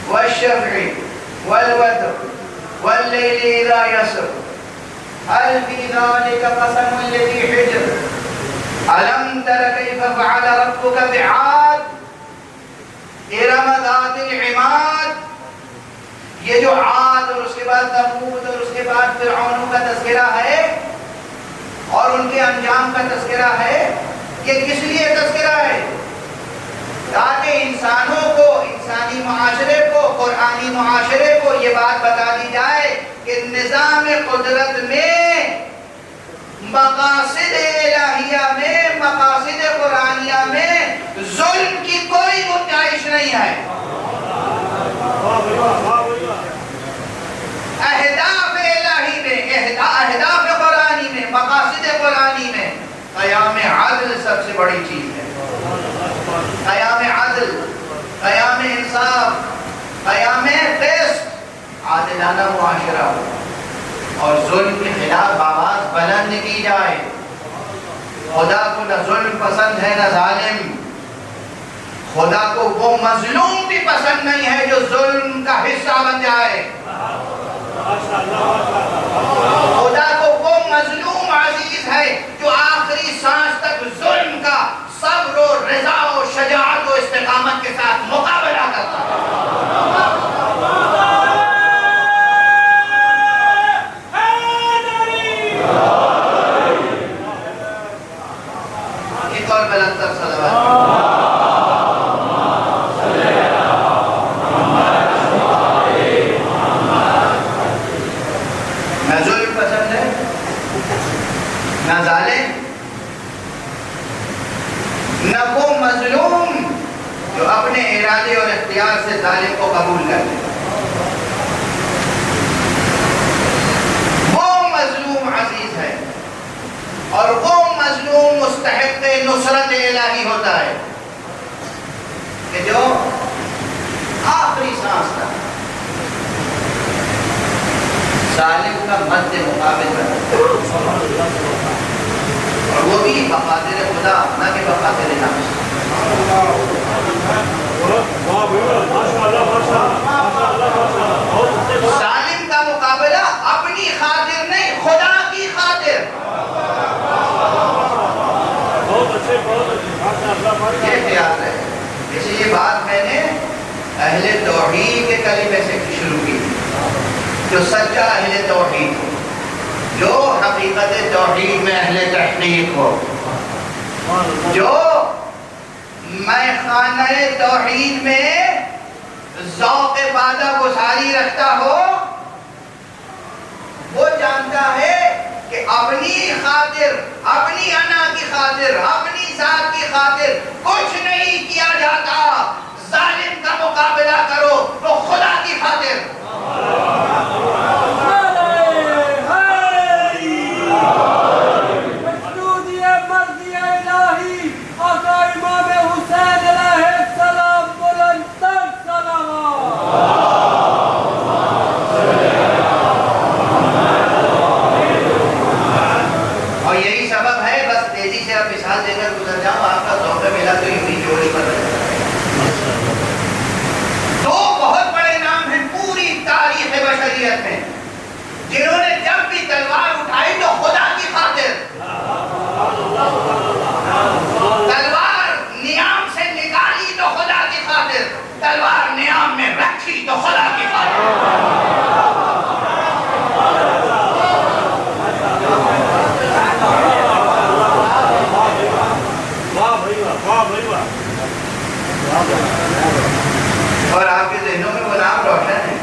والشفع والوتر والليل إذا يسر هل في ذلك قسم لذي حجر ألم تر كيف فعل ربك بعاد إرم ذات العماد. یہ جو عاد اور اس کے بعد ثمود اور اس کے بعد فرعونوں کا تذکرہ ہے اور ان کے انجام کا تذکرہ ہے، یہ کس لیے تذکرہ ہے؟ تاکہ انسانوں کو، انسانی معاشرے کو، قرآنی معاشرے کو یہ بات بتا دی جائے کہ نظام قدرت میں، مقاصد الہیہ میں، مقاصد قرآنیہ میں ظلم کی کوئی گنجائش نہیں ہے. اہداف الہی میں، اہداف قرآنی میں، مقاصد قرآنی میں قیام عدل سب سے بڑی چیز ہے. قیام عدل، قیام انصاف، قیام قسط، عادلانہ معاشرہ ہو اور ظلم کے خلاف آواز بلند کی جائے. خدا کو نہ ظلم پسند ہے نہ ظالم. خدا کو وہ مظلوم بھی پسند نہیں ہے جو ظلم کا حصہ بن جائے. خدا کو وہ مظلوم عزیز ہے جو آخری سانس تک ظلم کا صبر و رضا و شجاعت و استقامت کے ساتھ مقابلہ کرتا ہے. ایک اور بلندر صلوات. نہ ظلم پسند ہے نہ ظالم، نہ وہ مظلوم جو اپنے ارادے اور اختیار سے ظالم کو قبول کر لے. وہ مظلوم عزیز ہے اور وہ مظلوم مستحق نصرت الہی ہوتا ہے کہ جو آخری سانس تک ظالم کا مد مقابل بنا، اور وہ بھی بخاطر خدا نہ کہ بخاطر نفس. ظالم کا مقابلہ اپنی خاطر نہیں، خدا کی خاطر. یہ خیال ہے. اس لیے بات میں نے اہل توحید کے کلمے سے شروع کی، جو سچا اہل توحید ہو، جو حقیقت توحید میں اہل تحقیق ہو، جو میخانہ توحید میں ذوق بادہ گزاری رکھتا ہو، وہ جانتا ہے کہ اپنی خاطر، اپنی انا کی خاطر، اپنی ذات کی خاطر کچھ نہیں کیا جاتا. ظالم کا مقابلہ کرو تو خدا کی خاطر. اور یہی سبب ہے، بس تیزی سے اب مثال دے کر گزر جاؤں، آپ کا ذوق میلہ تو یوں ہی جوش پر رہتا ہے. دو بہت بڑے نام ہیں پوری تاریخ بشریت میں جنہوں نے جب بھی تلوار اٹھائی تو خدا کی خاطر. تلوار نیام سے نکالی تو خدا کی خاطر، تلوار نیام میں رکھی تو خدا کی خاطر. اور آپ کے ذہنوں میں وہ نام روشن ہے.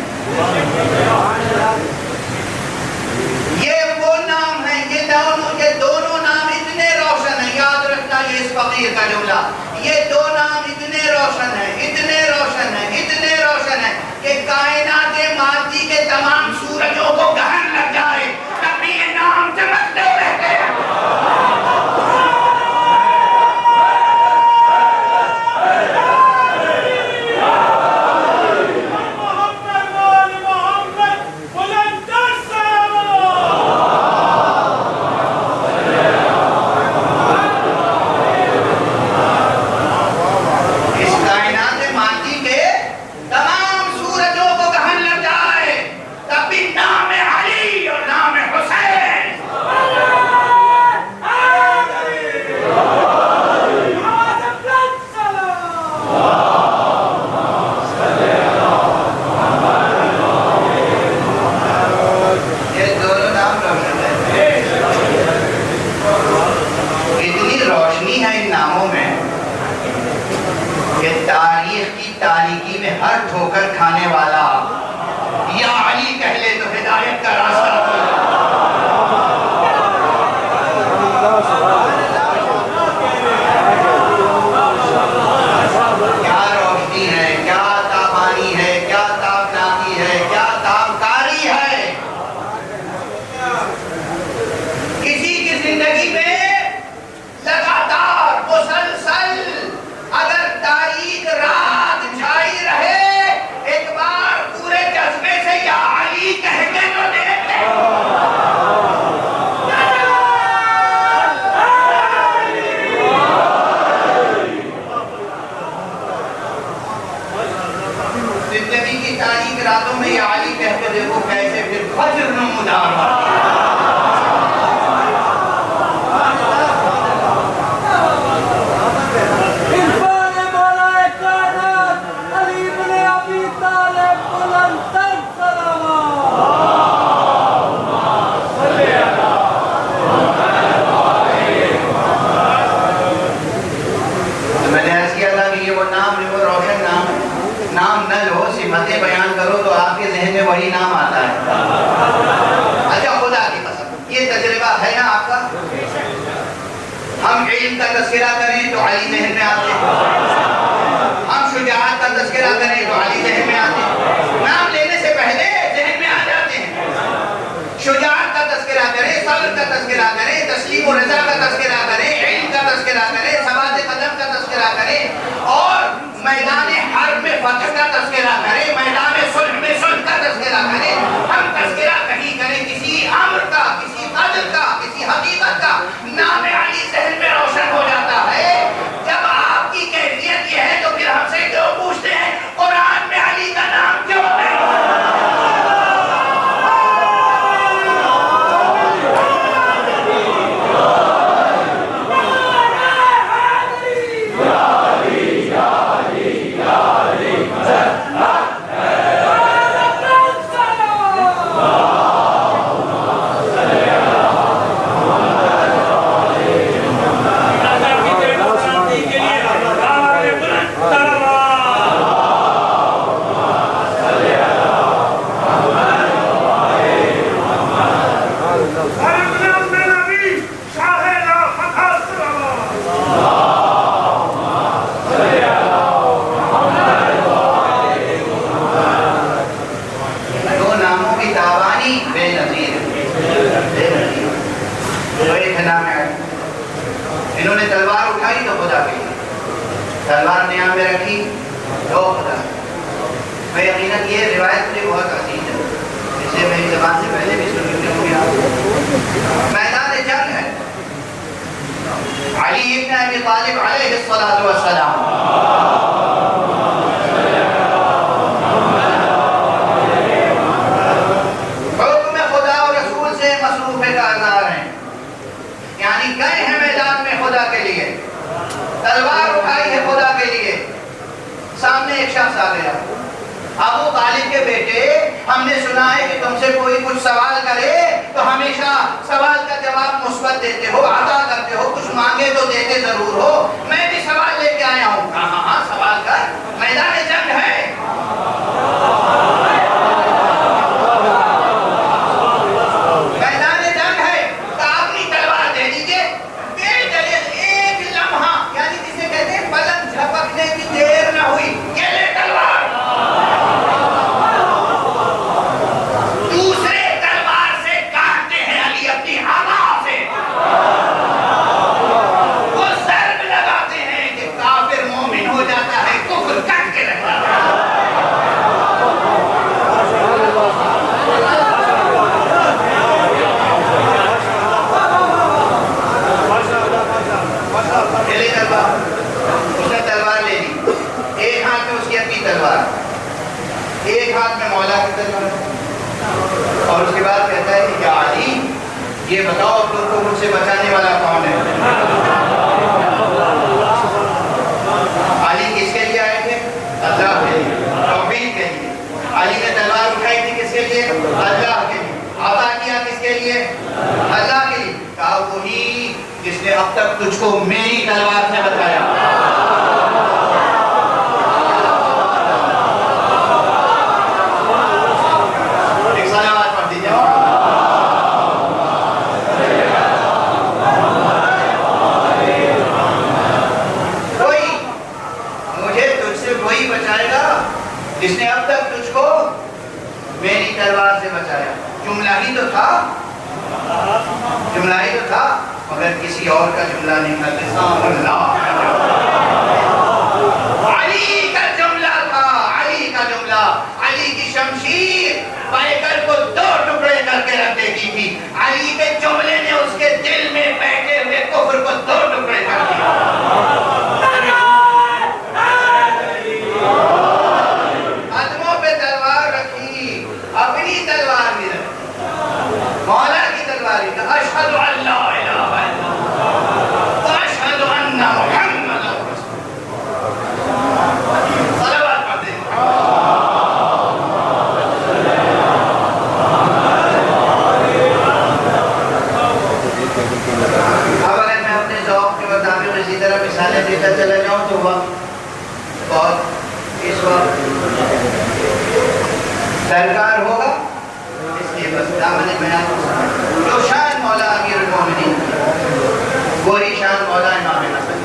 یہ وہ نام ہے، ناموں میں کہ تاریخ کی تاریکی میں ہر ٹھوکر کھانے والا یا علی کہہ لے تو ہدایت کا راستہ کھل جائے۔ کیا روشنی ہے، کیا تابانی ہے، کیا تابناکی ہے، کیا تابکاری ہے۔ کسی کی زندگی میں لگاتار مسلسل اگر تاریک رات چھائی رہے، ایک بار پورے جذبے سے یا علی کہہ کے تو دیکھیں۔ زندگی کی تاریک راتوں میں یا علی کہہ کے دیکھو کیسے پھر فجر نمودار ہوتی ہے۔ عرفان مولا کائنات علی بن ابی طالب بلند تر میں نے عرض کیا تھا کہ یہ وہ نام جو روشن نام ہے، نام نہ لو صفتیں بیان کرو تو آپ کے ذہن میں وہی نام آتا ہے۔ اچھا خدا کی قسم یہ تجربہ ہے نا آپ کا، ہم علم کا تذکرہ کریں تو علی ذہن میں آتے ہیں، ہم شجاعت کا تذکرہ کریں تو علی ذہن میں آتے ہیں، نام لینے سے پہلے ذہن میں آ جاتے ہیں۔ شجاعت کا تذکرہ کریں، صبر کا تذکرہ کریں، تسلیم و رضا کا تذکرہ کریں، علم کا تذکرہ کریں، ثبات قدم کا تذکرہ کریں، اور میدان حرب میں فتح کا تذکرہ کریں، میدان صلح میں صلح کا تذکرہ کریں۔ ہم تذکرہ کہیں کریں کسی امر کا، کسی قدر کا، کسی حقیقت کا، نام علی ذہن میں روشن ہو جاتا ہے۔ جب آپ کی کیفیت یہ ہے تو پھر ہم سے کیوں پوچھتے ہیں قرآن میں علی کا نام کیوں نہیں؟ دو ناموں کی تابانی بے نظیر ہے۔ تو ایک نام ہے، انہوں نے تلوار اٹھائی تو خدا کے لیے، تلوار نیام میں رکھی تو خدا۔ میں یقیناً یہ روایت مجھے بہت عزیز ہے، اسے میری زبان سے پہلے بھی سنی ہوئی ہے۔ میدان جنگ ہے، علی ابن ابی طالب علیہ الصلاۃ والسلام حکم خدا اور رسول سے مصروف کارزار ہیں، یعنی گئے ہیں میدان میں خدا کے لیے، تلوار اٹھائی ہے خدا کے لیے۔ سامنے ایک شخص آ گیا، ابو طالب کے بیٹے، ہم نے سنا ہے کہ تم سے کوئی کچھ سوال کرے تو ہمیشہ سوال کا جواب مثبت دیتے ہو، عطا کرتے ہو، کچھ مانگے تو دیتے ضرور ہو، میں بھی سوال لے کے آیا ہوں۔ ہاں ہاں سوال کر، میدان جنگ ہے۔ میدان جنگ ہے تو اپنی تلوار دے دیجئے، بے دلیل ایک لمحہ، یعنی جسے کہتے ہیں پلک جھپکنے کی دیر نہ ہوئی، یہ لے تلوار۔ دوسرے تلوار سے کاٹتے ہیں علی اپنی ہوا سے، وہ ضرب لگا جس نے اب تک تجھ کو میری تلوار سے بچایا. ایک صلوات پڑھ دیجیے. وہی بچائے گا جس نے اب تک تجھ کو میری تلوار سے بچایا. جملہ ہی تو تھا مگر کسی اور کا جملہ نہیں تھا. لسان اللہ علی کا جملہ تھا. علی کی شمشیر پیکر کو 2 ٹکڑے کر کے رکھ دیتی تھی. علی کے جملے نے اس کے دل میں بیٹھے ہوئے کفر کو 2 ٹکڑے کر دیا. اپنی تلوار بھی رکھی, مولا کی تلوار ہی. اشہد ان لا الہ الا اللہ واشہد ان محمد رسول اللہ. صلوات پڑھتے ہیں. اب اگر میں اپنے ذوق کے مطابق اسی طرح مثالیں دیتا چلا جاؤں تو بہت اس وقت سرکار ہوگا. اس لیے بس دامن بیان جو شان مولا امیر المومنین وہی شان مولا امام حسن,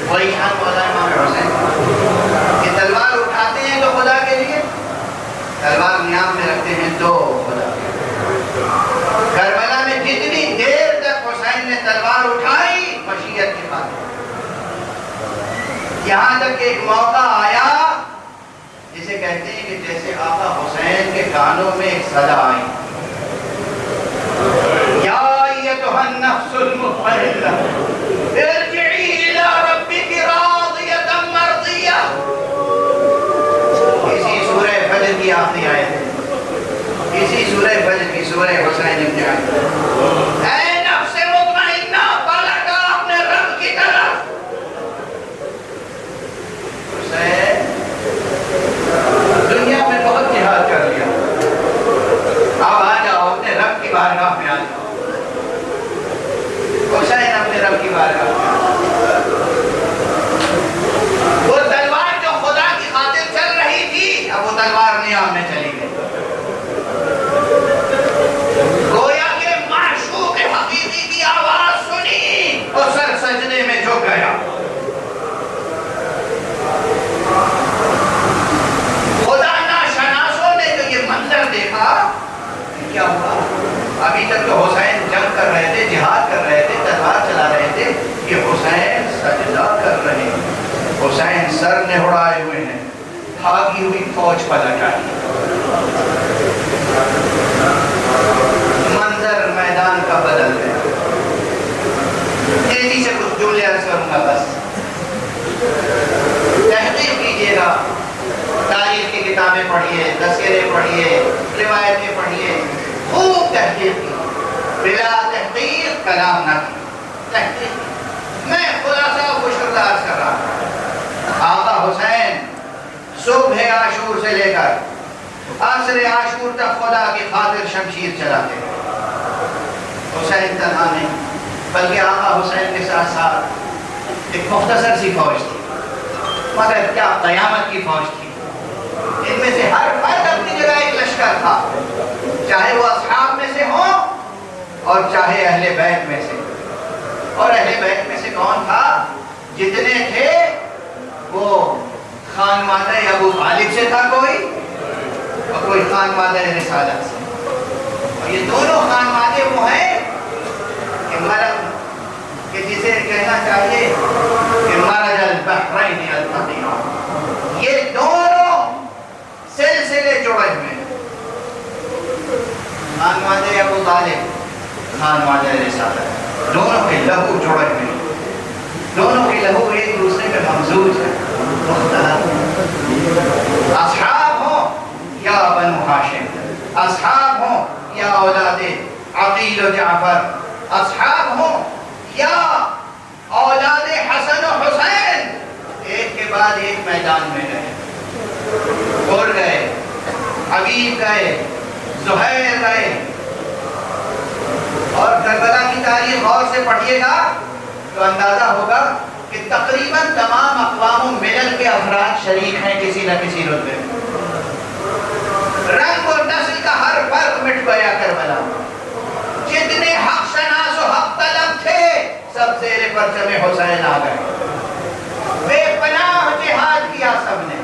وہی شان مولا امام حسین. کہ تلوار اٹھاتے ہیں تو خدا کے لیے, تلوار نیام میں رکھتے ہیں تو خدا کے لیے. کربلا میں جتنی دیر تک حسین نے تلوار اٹھائی مشیت کی بات, یہاں تک ایک موقع آیا جسے کہتے ہیں کہ جیسے آقا حسین کے کانوں میں ایک صدا آئی, یا ایتھا النفس المطمئنہ ارجعی الی ربک راضیۃ مرضیہ. اسی سورہ فجر کی آخری آیت ہے, اسی سورہ فجر کی, سورہ حسین ابن علی. اے نفس مطمئنہ پلٹا اپنے رب کی طرف. حسین دنیا میں بہت جہاد کر لیا, اب آ جاؤ اپنے رب کی بارگاہ میں. آ جاؤ حسین اپنے رب کی بارگاہ میں. وہ تلوار جو خدا کی خاطر چل رہی تھی اب وہ تلوار نیام میں چلی گئی. گویا کہ معشوق حقیقی کی آواز سنی اور سر سجدے میں جھک گیا. دیکھا کیا ہوا. ابھی تک تو حسین جنگ کر رہے تھے, جہاد کر رہے تھے, تلوار چلا رہے تھے. یہ حسین سجدہ کر رہے ہیں, حسین سر نہڑائے ہوئے ہیں, بھاگی ہوئی فوج پلٹ آئی. منظر میدان کا بدل گیا. تیزی سے کچھ جملے عرض کروں گا بس. تحقیق کیجیے گا, تاریخ کی کتابیں پڑھیے, تذکرے پڑھیے, روایتیں پڑھیے, خوب تحقیق کی. بلا تحقیق کلام نہ کی. تحقیق میں خلاصہ خوشردار کر رہا ہوں. آقا حسین صبح عاشور سے لے کر عصر عاشور تک خدا کی خاطر شمشیر چلاتے ہیں. حسین تنہا نہیں بلکہ آقا حسین کے ساتھ ساتھ ایک مختصر سی فوج تھی, مگر کیا قیامت کی فوج تھی. ان میں سے ہر فرد اپنی جگہ ایک لشکر تھا, چاہے وہ اصحاب میں سے ہوں اور چاہے اہل بیت میں سے. اور اہل بیت میں سے کون تھا؟ جتنے تھے وہ خانوادہ ابو طالب سے تھا کوئی, اور کوئی خانوادہ رسالت سے. اور یہ دونوں خانوادے وہ ہیں کہ مرد, کہ جسے کہنا چاہیے کہ مرج البحرین التقیان. یہ دونوں سلسلے جڑے ہوئے ہیں. خانوادہ ابو طالب, خانوادہ رسالت, دونوں کے لہو جڑے ہوئے ہیں. دونوں کے لہو ایک دوسرے میں ممزوج ہے, مختلف. اصحاب ہوں یا بنو ہاشم, اصحاب ہوں یا اولاد عقیل و جعفر, اصحاب ہوں یا اولاد حسن و حسین, ایک کے بعد ایک میدان میں گئے. اڑ گئے, حبیب گئے, زہیر گئے. اور کربلا کی تاریخ غور سے پڑھیے گا تو اندازہ ہوگا کہ تقریباً تمام اقوام و ملل کے افراد شریک ہیں کسی نہ کسی رتبے میں. رنگ اور نسل کا ہر فرق مٹ گیا کربلا. جتنے حق شناس و حق طلب تھے سب زیر پرچم حسین آ گئے. بے پناہ جہاد کیا سب نے.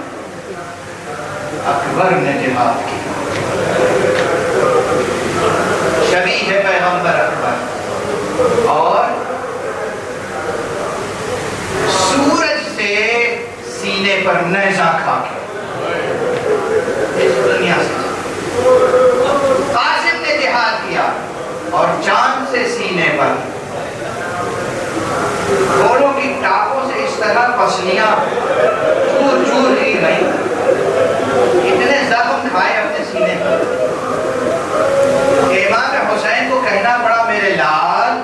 اکبر نے جہاد کیا. شبیہ ہے پیغمبر اکبر اور سورج سے سینے پر نیزہ کھا کے اس دنیا سے. قاسم نے جہاد کیا اور چاند سے سینے پر. گھوڑوں کی ٹاپوں سے اس طرح پسلیاں چور چور کی گئی. اتنے زخم کھائے اپنے سینے پر. امام حسین کو کہنا پڑا میرے لال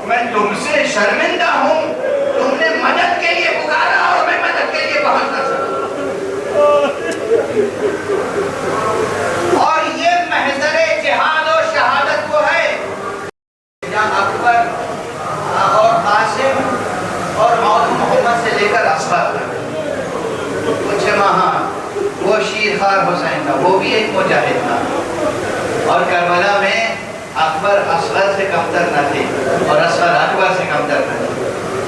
میں تم سے شرمندہ ہوں. تم نے مدد کے لیے پکارا اور میں مدد کے لیے پہنچ نہ سکا. اور یہ محضر جہاد و شہادت کو ہے جہاں اکبر اور قاسم اور مولا محمد سے لے کر اصغر تک کچھ ماہ وہ شیرخوار حسین تھا. وہ بھی ایک مجاہد تھا. اور کربلا میں اکبر اصغر سے کمتر نہ تھے اور اصغر اکبر سے کمتر نہ تھے.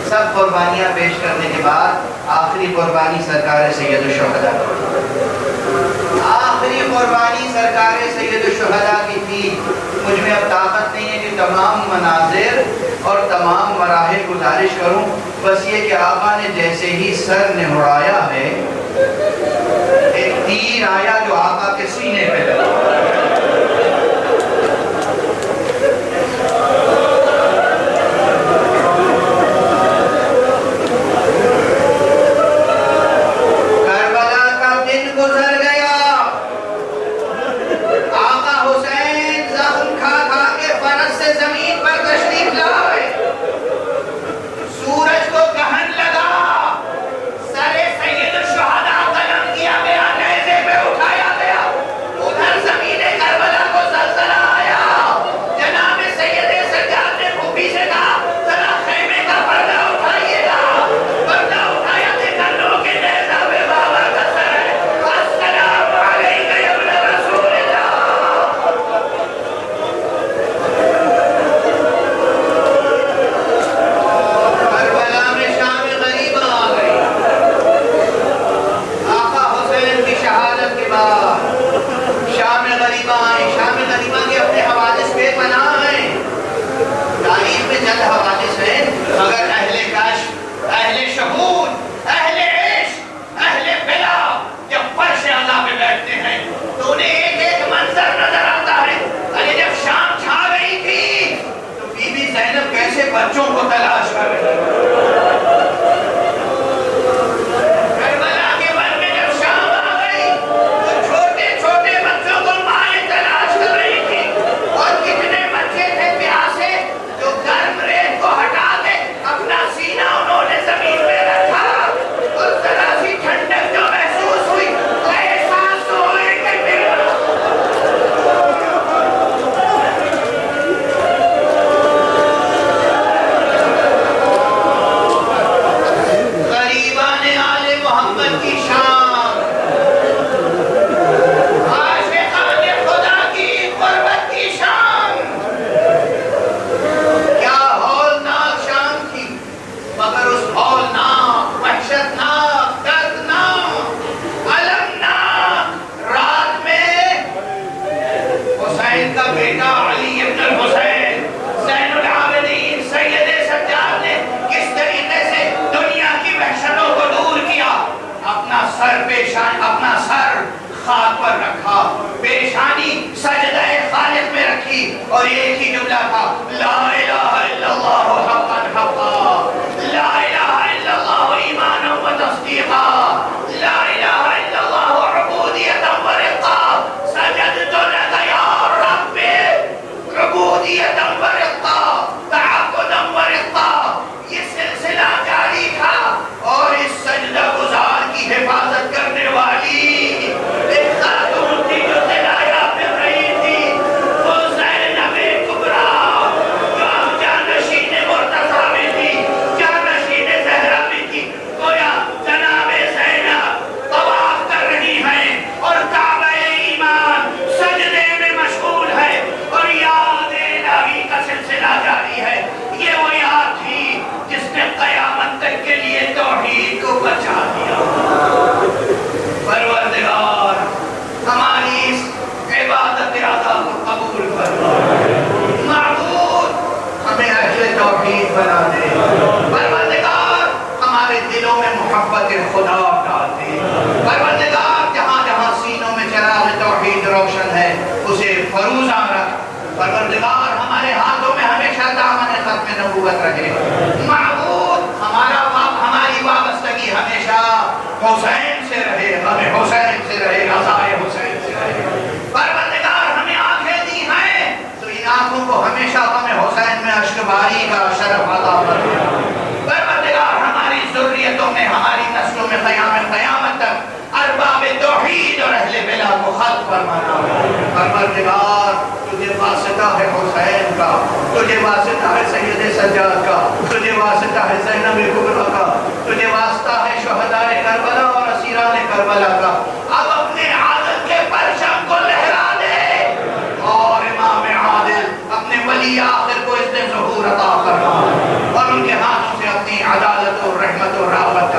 سب قربانیاں پیش کرنے کے بعد آخری قربانی سرکار سید الشہداء. آخری قربانی سرکار سید الشہداء کی تھی. مجھ میں اب طاقت نہیں ہے کہ تمام مناظر اور تمام مراحل گزارش کروں. بس یہ کہ آقا نے جیسے ہی سر نہڑایا ہے ایک تیر آیا جو آقا کے سینے پہ لگا. بچوں کو تلاش کر رہی ہے. کربلا کے بر میں جب شام آ گئی تو چھوٹے چھوٹے بچوں کو مائیں تلاش کر رہی تھی. اور کتنے بچے تھے پیاسے جو گرم ریت کو ہٹا کے اپنا سینہ انہوں نے زمین پہ رکھا. اور ذرا سی ٹھنڈک جو محسوس ہوئی احساس ہوئے کہ اپنا سر خاک پر رکھا, پیشانی سجدہ خالق میں رکھی اور ایک ہی جملہ تھا لا الہ الا اللہ حقا حقا, لا الہ الا اللہ ایمانا و تصدیقا, لا الہ الا اللہ عبودیتا و رقا, سجدت لک یا رب عبودیتا و رقا, تعبدا و رقا. یہ سلسلہ جاری تھا اور اس سجدہ گزار کی حفاظت کرنے والی ایک خاتون تھی جو دلایا پھر رہی تھی, وہ زینب کبریٰ, جو اب جان رہے. معبود ہماری وابستگی ہمیشہ حسین سے رہے، ہمیں حسین سے رہے، رضائے حسین سے رہے. پروردگار ہمیں آنکھیں دی ہیں تو ان آنکھوں کو ہمیشہ ہمیں حسین میں اشک باری کا شرف عطا فرما. پروردگار ہماری ذریتوں میں، ہماری نسلوں میں قیامت تک ارباب توحید اور اہل بلا کو خلق فرمانا. پروردگار تجھے واسطہ ہے حسین کا، تجھے واسطہ ہے سید سجاد کا، تجھے واسطہ ہے زینب کبریٰ کا، تجھے واسطہ ہے شہدائے کربلا اور اسیران کربلا کا. اب اپنے عادل کے پرچم کو لہرا دے اور امام عادل اپنے ولی آخر کو اس نے ظہور عطا فرما اور ان کے ہاتھوں سے اپنی عدالت و رحمت و راحت